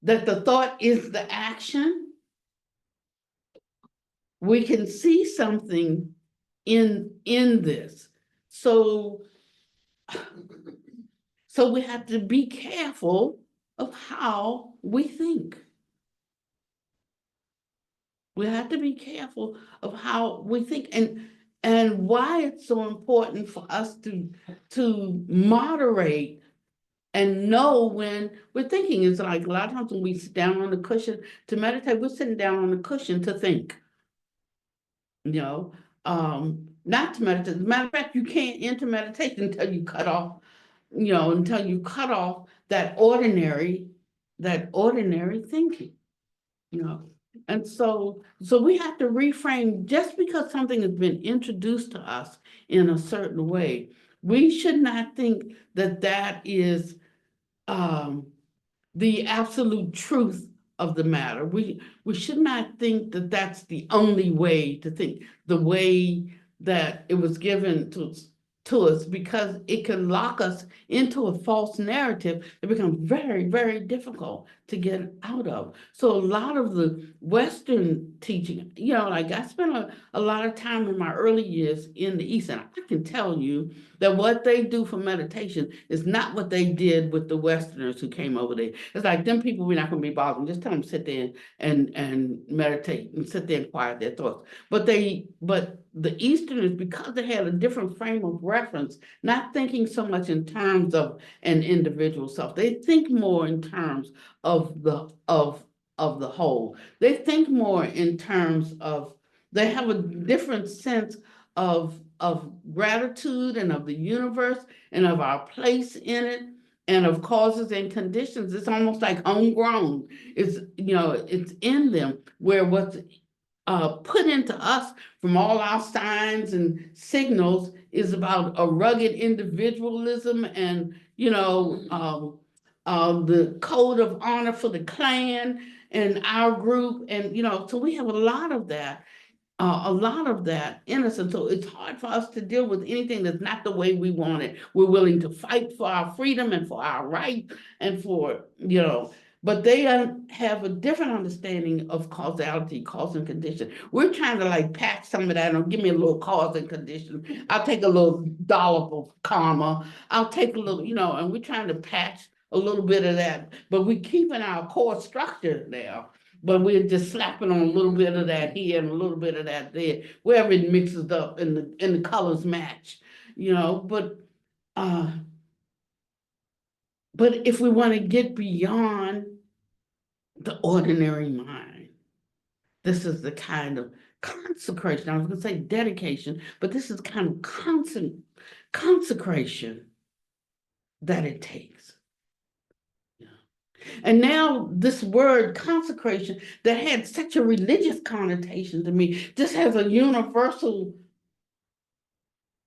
A: that the thought is the action, we can see something in this. So we have to be careful of how we think. We have to be careful of how we think, and why it's so important for us to moderate and know when we're thinking. It's like a lot of times when we sit down on the cushion to meditate, we're sitting down on the cushion to think. You know, not to meditate. As a matter of fact, you can't enter meditation until you cut off, you know, until you cut off that ordinary thinking, you know. And so we have to reframe. Just because something has been introduced to us in a certain way, we should not think that that is the absolute truth of the matter. We should not think that that's the only way to think, the way that it was given to us, because it can lock us into a false narrative that becomes very, very difficult to get out of. So a lot of the Western teaching, you know, like I spent a lot of time in my early years in the East, and I can tell you that what they do for meditation is not what they did with the Westerners who came over there. It's like, them people, we're not going to be bothered. Just tell them to sit there and meditate and sit there and quiet their thoughts. But the Easterners, because they had a different frame of reference, not thinking so much in terms of an individual self, they think more in terms of the whole. They think more in terms of, they have a different sense of gratitude and of the universe and of our place in it and of causes and conditions. It's almost like homegrown. It's, you know, it's in them, where what's put into us from all our signs and signals is about a rugged individualism and, you know, the code of honor for the clan and our group. And, you know, so we have a lot of that innocence. So it's hard for us to deal with anything that's not the way we want it. We're willing to fight for our freedom and for our right and for, you know, but they have a different understanding of causality, cause and condition. We're trying to like patch some of that on, give me a little cause and condition. I'll take a little dollop of karma. I'll take a little, you know, and we're trying to patch a little bit of that, but we're keeping our core structure there. But we're just slapping on a little bit of that here and a little bit of that there, wherever it mixes up and the colors match, you know. But if we want to get beyond the ordinary mind, this is the kind of consecration. I was going to say dedication, but this is kind of consecration that it takes. And now this word consecration that had such a religious connotation to me, this has a universal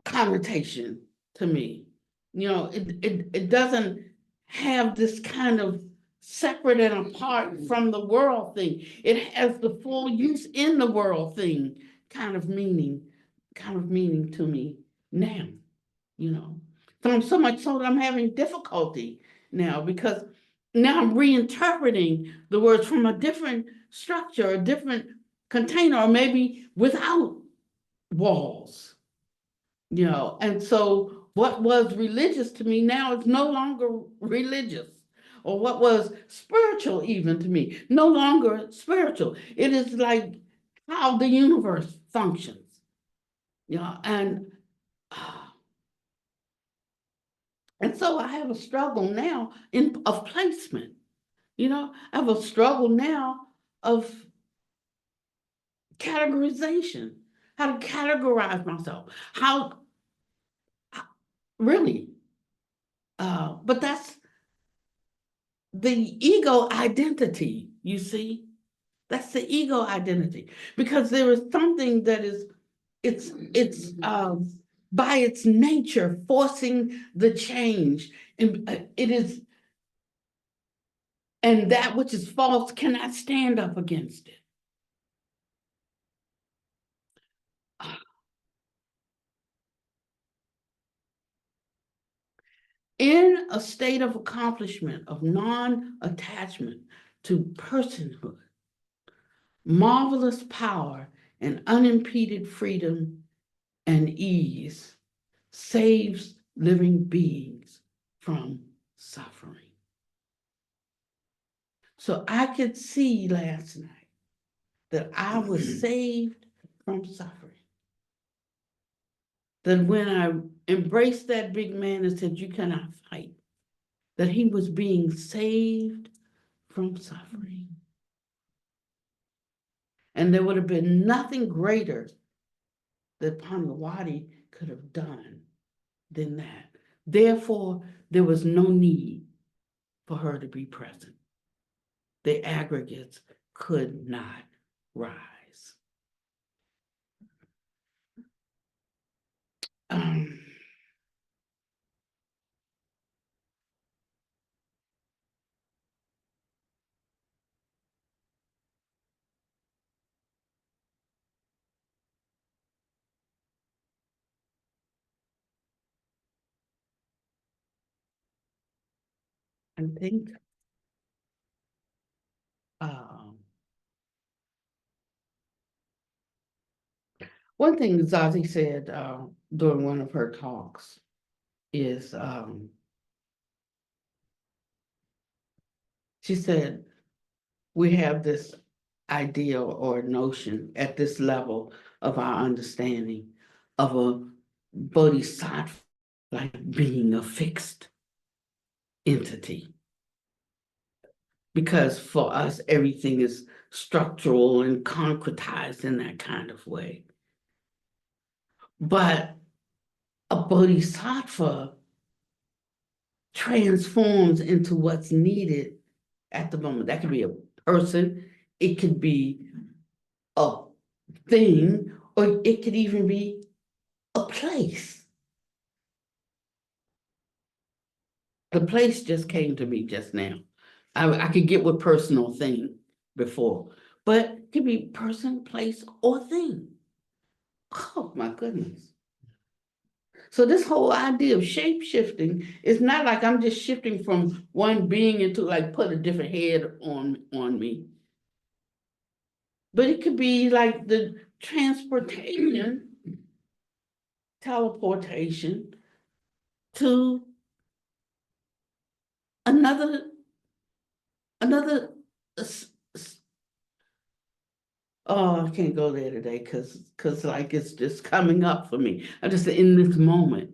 A: connotation to me. It doesn't have this kind of separate and apart from the world thing. It has the full use in the world thing kind of meaning to me now, So much so that I'm having difficulty now because now I'm reinterpreting the words from a different structure, a different container, or maybe without walls, And so what was religious to me now is no longer religious, or what was spiritual even to me, no longer spiritual. It is like how the universe functions, and so I have a struggle now of placement. I have a struggle now of categorization, how to categorize myself, how really. But that's the ego identity, you see? That's the ego identity. Because there is something that is, it's by its nature forcing the change. And it is, and that which is false cannot stand up against it. In a state of accomplishment, of non-attachment to personhood, marvelous power and unimpeded freedom and ease saves living beings from suffering. So I could see last night that I was saved from suffering. That when I embraced that big man and said, "You cannot fight," that he was being saved from suffering. And there would have been nothing greater that Pannavati could have done than that. Therefore, there was no need for her to be present. The aggregates could not rise. I think one thing Zazi said during one of her talks is she said, we have this idea or notion at this level of our understanding of a bodhisattva like being a fixed entity. Because for us, everything is structural and concretized in that kind of way. But a bodhisattva transforms into what's needed at the moment. That could be a person, it could be a thing, or it could even be a place. The place just came to me just now. I could get with personal thing before, but it could be person, place, or thing. Oh my goodness. So this whole idea of shape shifting is not like I'm just shifting from one being into like put a different head on me. But it could be like the transportation, teleportation to another oh, I can't go there today because like it's just coming up for me. I just in this moment,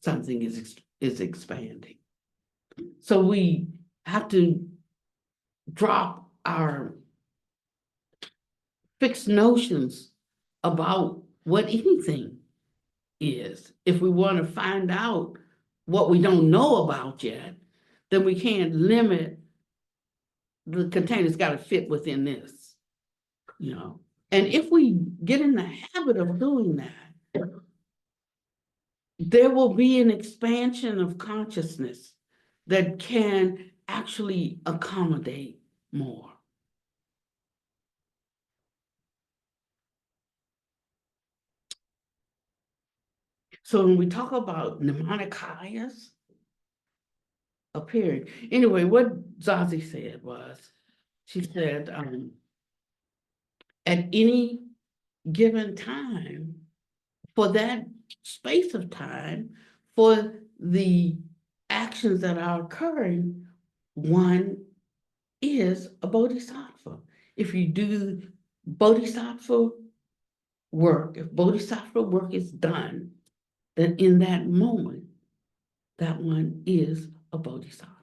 A: something is expanding. So we have to drop our fixed notions about what anything is. If we want to find out what we don't know about yet, then we can't limit, the container's got to fit within this, you know. And if we get in the habit of doing that, there will be an expansion of consciousness that can actually accommodate more. So when we talk about mnemonics appearing, anyway, what Zazie said was, she said, at any given time, for that space of time, for the actions that are occurring, one is a bodhisattva. If you do bodhisattva work, if bodhisattva work is done, then in that moment, that one is a bodhisattva.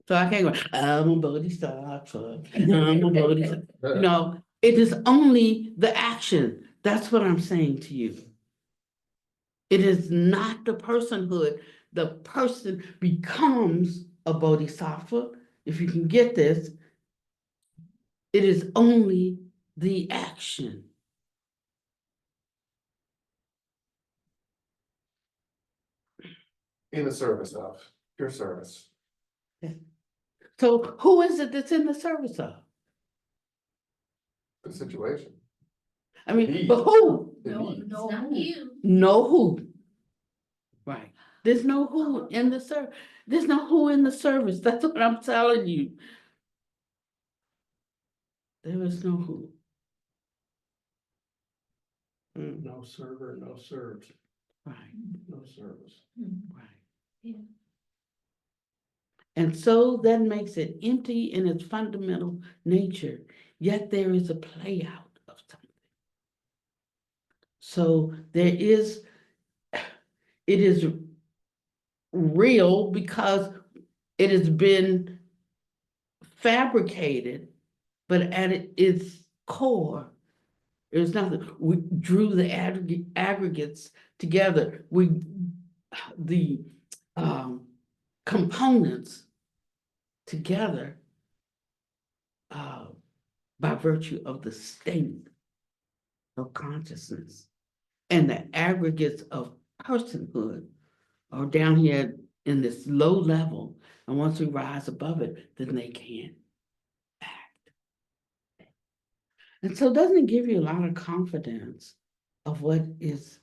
A: So I can't go, I'm a bodhisattva, I'm a bodhisattva. No, it is only the action. That's what I'm saying to you. It is not the personhood. The person becomes a bodhisattva. If you can get this, it is only the action.
D: In the service of, pure service.
A: So who is it that's in the service of?
D: The situation.
A: I mean,
D: Me.
A: but who?
D: The me.
B: No, not you.
A: No who. Right. There's no who in the service. There's no who in the service. That's what I'm telling you. There is no who.
E: No server, no served,
A: Right,
E: no service.
A: right.
B: Yeah.
A: And so that makes it empty in its fundamental nature, yet there is a play out of something. So there is, it is real because it has been fabricated, but at its core, there's nothing. We drew the aggregates together. The components together by virtue of the state of consciousness, and the aggregates of personhood are down here in this low level, and once we rise above it, then they can't act. And so doesn't it give you a lot of confidence of what is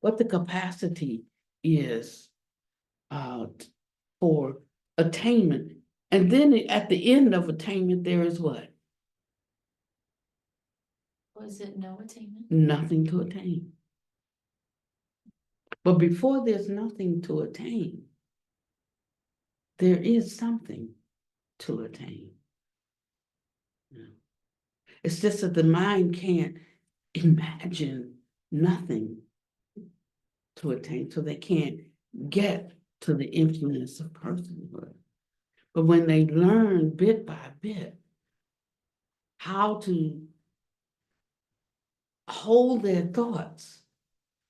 A: what the capacity is for attainment? And then at the end of attainment, there is what?
B: Was it no attainment?
A: Nothing to attain. But before there's nothing to attain, there is something to attain. It's just that the mind can't imagine nothing to attain, so they can't get to the emptiness of personhood. But when they learn bit by bit how to hold their thoughts,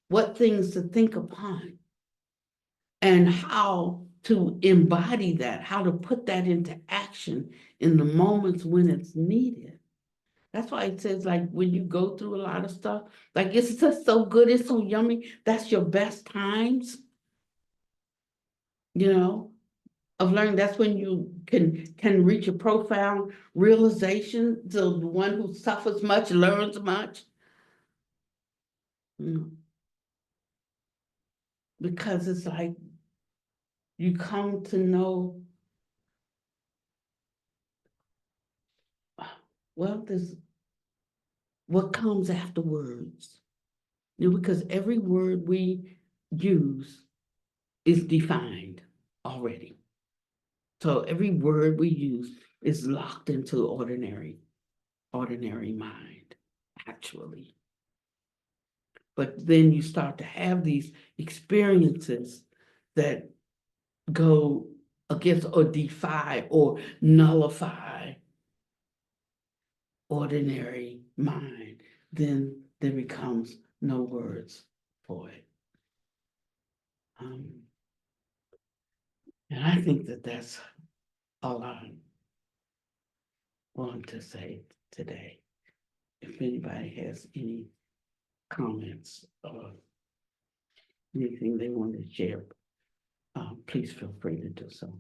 A: what things to think upon, and how to embody that, how to put that into action in the moments when it's needed. That's why it says, like, when you go through a lot of stuff, like, it's just so good, it's so yummy, that's your best times, you know, of learning. That's when you can reach a profound realization. So the one who suffers much learns much. Because it's like you come to know, well, there's what comes after words. You know, because every word we use is defined already. So every word we use is locked into ordinary mind, actually. But then you start to have these experiences that go against or defy or nullify ordinary mind, then there becomes no words for it. And I think that that's all I want to say today. If anybody has any comments or anything they want to share, please feel free to do so.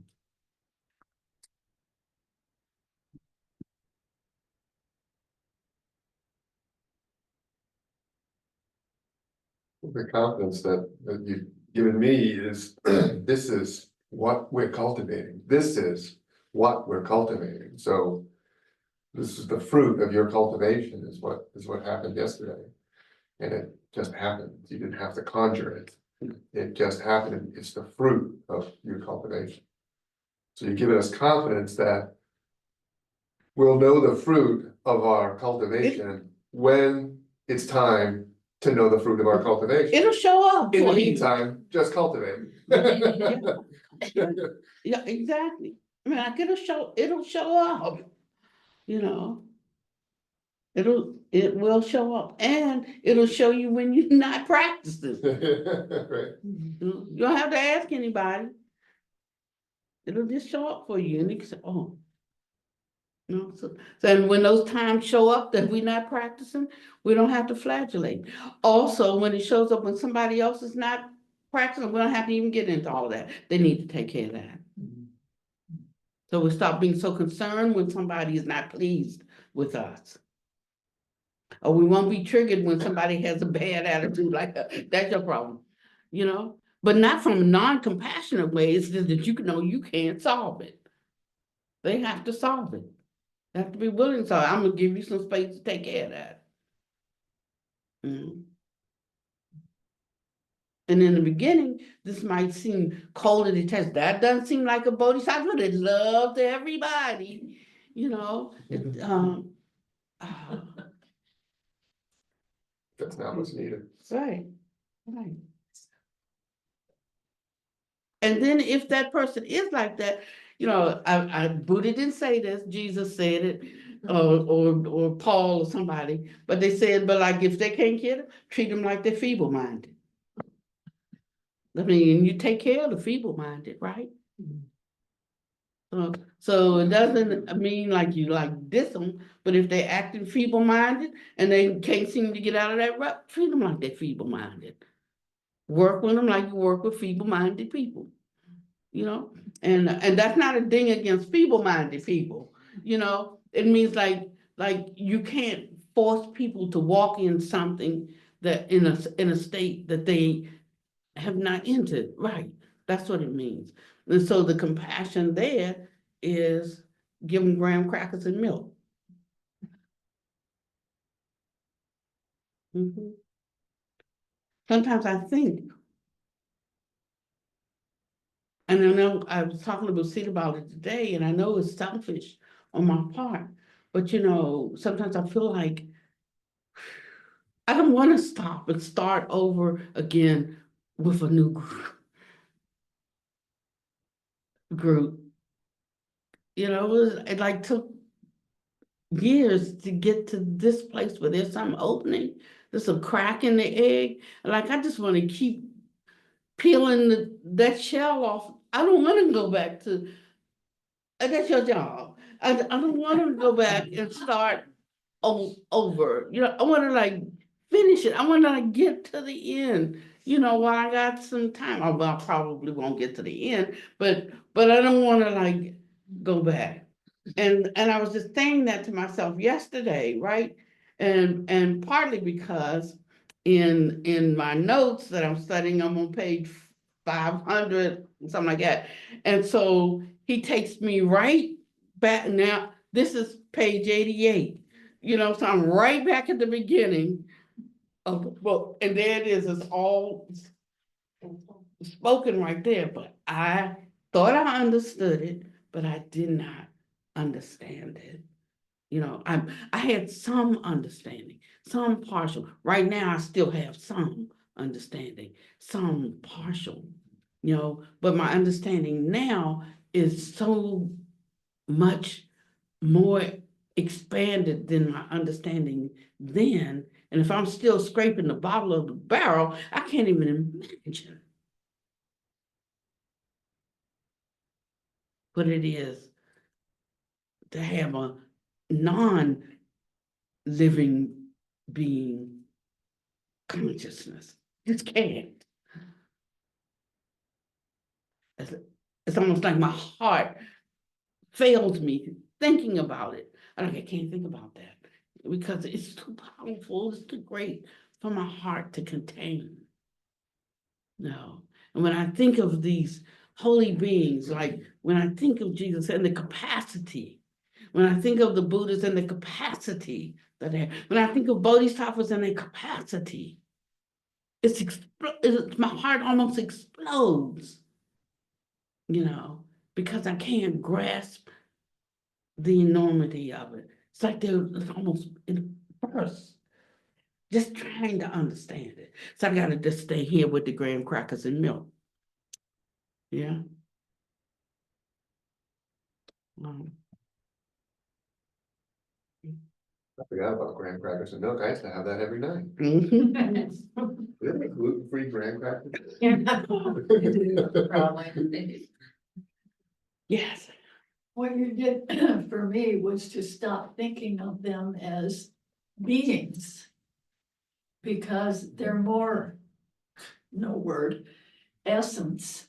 D: The confidence that you've given me is, this is what we're cultivating. This is what we're cultivating. So this is the fruit of your cultivation is what happened yesterday. And it just happened. You didn't have to conjure it. It just happened. It's the fruit of your cultivation. So you've given us confidence that we'll know the fruit of our cultivation when it's time to know the fruit of our cultivation.
A: It'll show up
D: In the
A: for you.
D: meantime, just cultivate.
A: Yeah, exactly. I mean, like it'll show up, you know. It will show up, and it'll show you when you're not practicing.
D: Right.
A: You don't have to ask anybody. It'll just show up for you, and you can say, "Oh, no." So and when those times show up that we're not practicing, we don't have to flagellate. Also, when it shows up when somebody else is not practicing, we don't have to even get into all that. They need to take care of that. So we stop being so concerned when somebody is not pleased with us. Or we won't be triggered when somebody has a bad attitude like that. That's your problem, you know? But not from a non-compassionate way. It's just that you know you can't solve it. They have to solve it. They have to be willing to solve it. I'm gonna give you some space to take care of that. Mm. And in the beginning, this might seem cold and detached. That doesn't seem like a bodhisattva that loves everybody, you know?
D: That's not what's needed.
A: Right, right. And then if that person is like that, you know, Buddha didn't say this, Jesus said it, or Paul or somebody, but they said, but like if they can't get it, treat them like they're feeble-minded. I mean, you take care of the feeble-minded, right? So it doesn't mean like you like diss them, but if they're acting feeble-minded and they can't seem to get out of that rut, treat them like they're feeble-minded. Work with them like you work with feeble-minded people, you know? And that's not a ding against feeble-minded people, you know? It means like you can't force people to walk in something that in a state that they have not entered, right? That's what it means. And so the compassion there is give them graham crackers and milk. Mhm. Sometimes I think, and I know I was talking to Lucille about it today, and I know it's selfish on my part, but you know, sometimes I feel like I don't want to stop and start over again with a new group. You know, it like took years to get to this place where there's some opening, there's a crack in the egg. Like I just want to keep peeling that shell off. I don't want to go back to, that's your job. I don't want to go back and start over. You know, I want to like finish it. I want to like get to the end. You know, while I got some time. Oh, well, I probably won't get to the end, but I don't want to like go back. And I was just saying that to myself yesterday, right? And partly because in my notes that I'm studying, I'm on page 500, something like that. And so he takes me right back. Now, this is page 88, you know, so I'm right back at the beginning of the book. And there it is, it's all spoken right there. But I thought I understood it, but I did not understand it. You know, I had some understanding, some partial. Right now, I still have some understanding, some partial, you know, but my understanding now is so much more expanded than my understanding then. And if I'm still scraping the bottom of the barrel, I can't even imagine what it is to have a non-living being consciousness. Just can't. It's, it's almost like my heart fails me thinking about it. I can't think about that because it's too powerful, it's too great for my heart to contain. No. And when I think of these holy beings, like when I think of Jesus and the capacity, when I think of the Buddhists and the capacity that they have, when I think of Bodhisattvas and their capacity, my heart almost explodes, because I can't grasp the enormity of it. It's like it's almost in bursts, just trying to understand it. So I gotta just stay here with the graham crackers and milk. Yeah.
D: I forgot about graham crackers and milk. I used to have that every night.
A: Mhm.
D: Did they make gluten-free graham crackers?
C: Probably.
A: Yes.
B: What you did for me was to stop thinking of them as beings. Because they're more, no word, essence.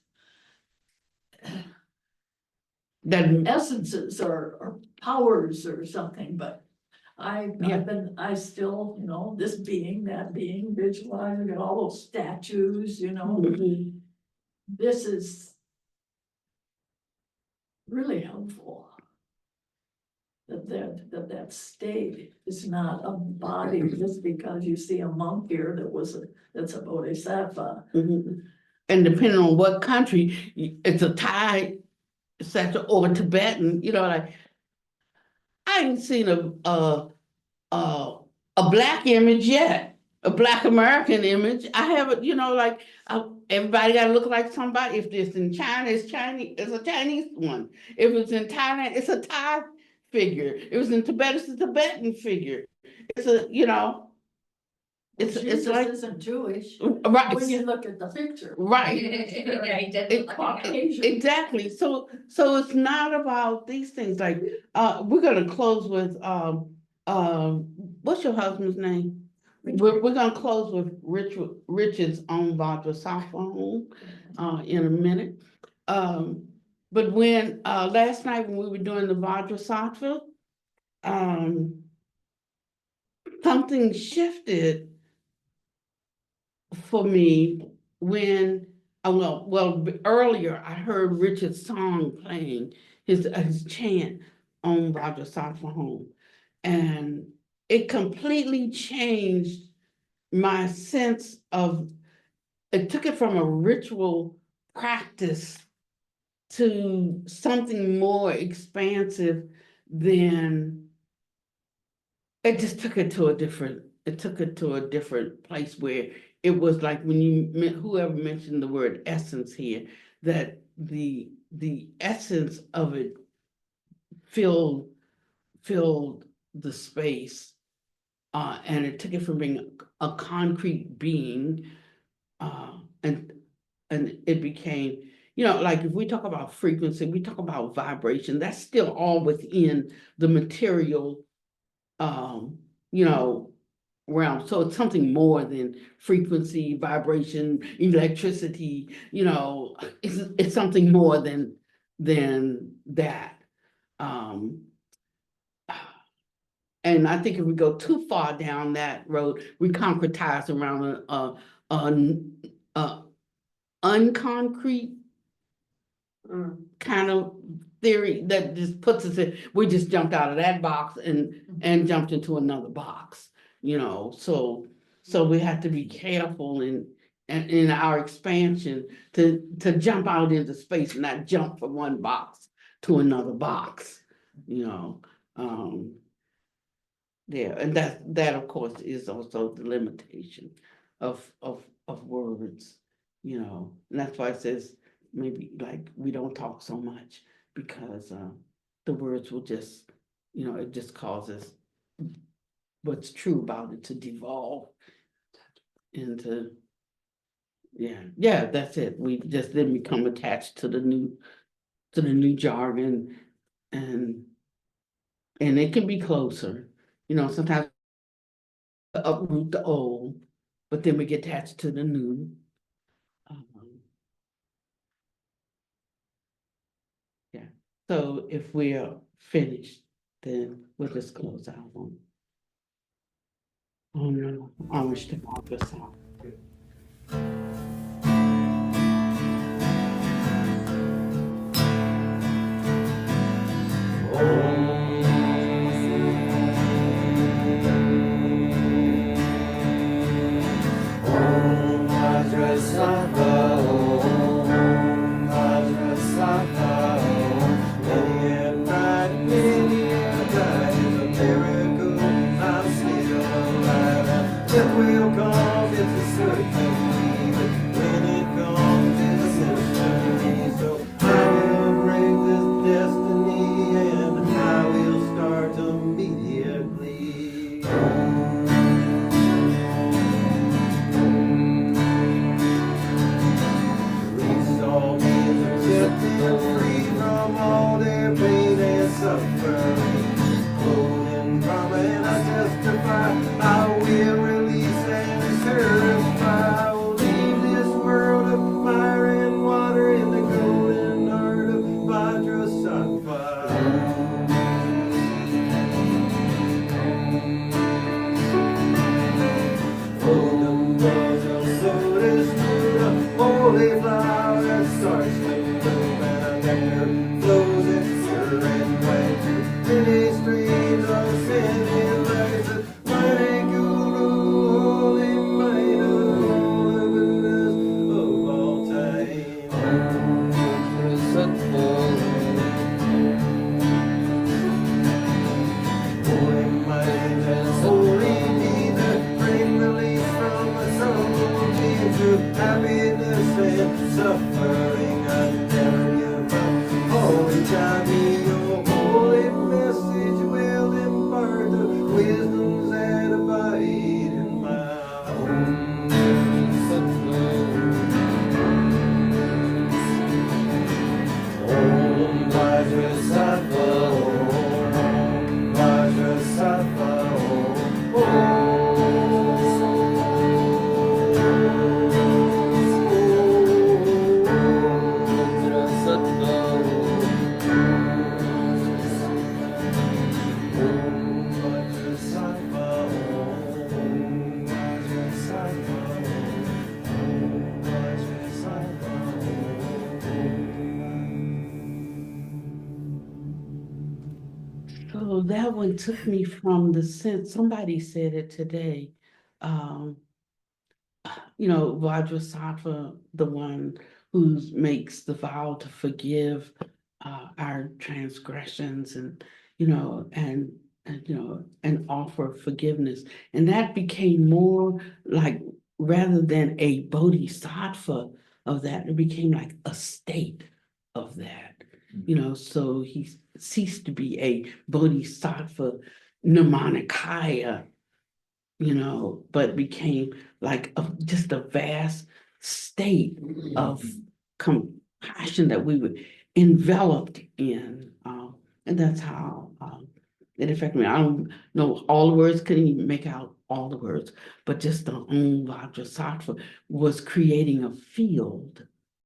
A: That,
B: Essences or powers or something, but
A: Yeah.
B: I still, this being, that being, visualizing all those statues,
A: Mhm.
B: this is really helpful. That state is not a body, just because you see a monk here that's a bodhisattva.
A: Mhm. And depending on what country, it's a Thai statue or a Tibetan, like I ain't seen a black image yet, a black American image. I haven't, everybody got to look like somebody. If it's in China, it's Chinese. It's a Chinese one. If it's in Thailand, it's a Thai figure. If it's in Tibet, it's a Tibetan figure. It's it's
B: Jesus
A: like
B: isn't Jewish,
A: right.
B: when you look at the picture.
A: Right.
C: Yeah, he did.
B: Caucasian.
A: Exactly. So it's not about these things. Like we're gonna close with what's your husband's name? We're gonna close with Richard's own Vajrasattva home in a minute. But when last night when we were doing the Vajrasattva, something shifted for me when earlier I heard Richard's song playing, his chant on Vajrasattva home, and it completely changed my sense of it. Took it from a ritual practice to something more expansive than it just took it to a different place where it was like when whoever mentioned the word essence here, that the essence of it filled the space, and it took it from being a concrete being, and it became, like if we talk about frequency, we talk about vibration, that's still all within the material, you know, realm. So it's something more than frequency, vibration, electricity, it's something more than that. And I think if we go too far down that road, we concretize around a unconcrete kind of theory that just puts us in, we just jumped out of that box and jumped into another box, so we have to be careful in our expansion to jump out into space and not jump from one box to another box, yeah, and that of course is also the limitation of words, and that's why it says maybe like we don't talk so much because the words will just it just causes what's true about it to devolve into, yeah, that's it. We just then become attached to the new jargon, and it can be closer, sometimes uproot the old, but then we get attached to the new. Um, Yeah, so if we are finished, then we'll just close out on homage to Barbara South. So that one took me from the sense, somebody said it today, Vajrasattva, the one who makes the vow to forgive our transgressions and, and offer forgiveness. And that became more like, rather than a bodhisattva of that, it became like a state of that. So he ceased to be a bodhisattva nirmanakaya, but became like just a vast state of compassion that we were enveloped in. And that's how it affected me. I don't know all the words, couldn't even make out all the words, but just the Om Vajrasattva was creating a field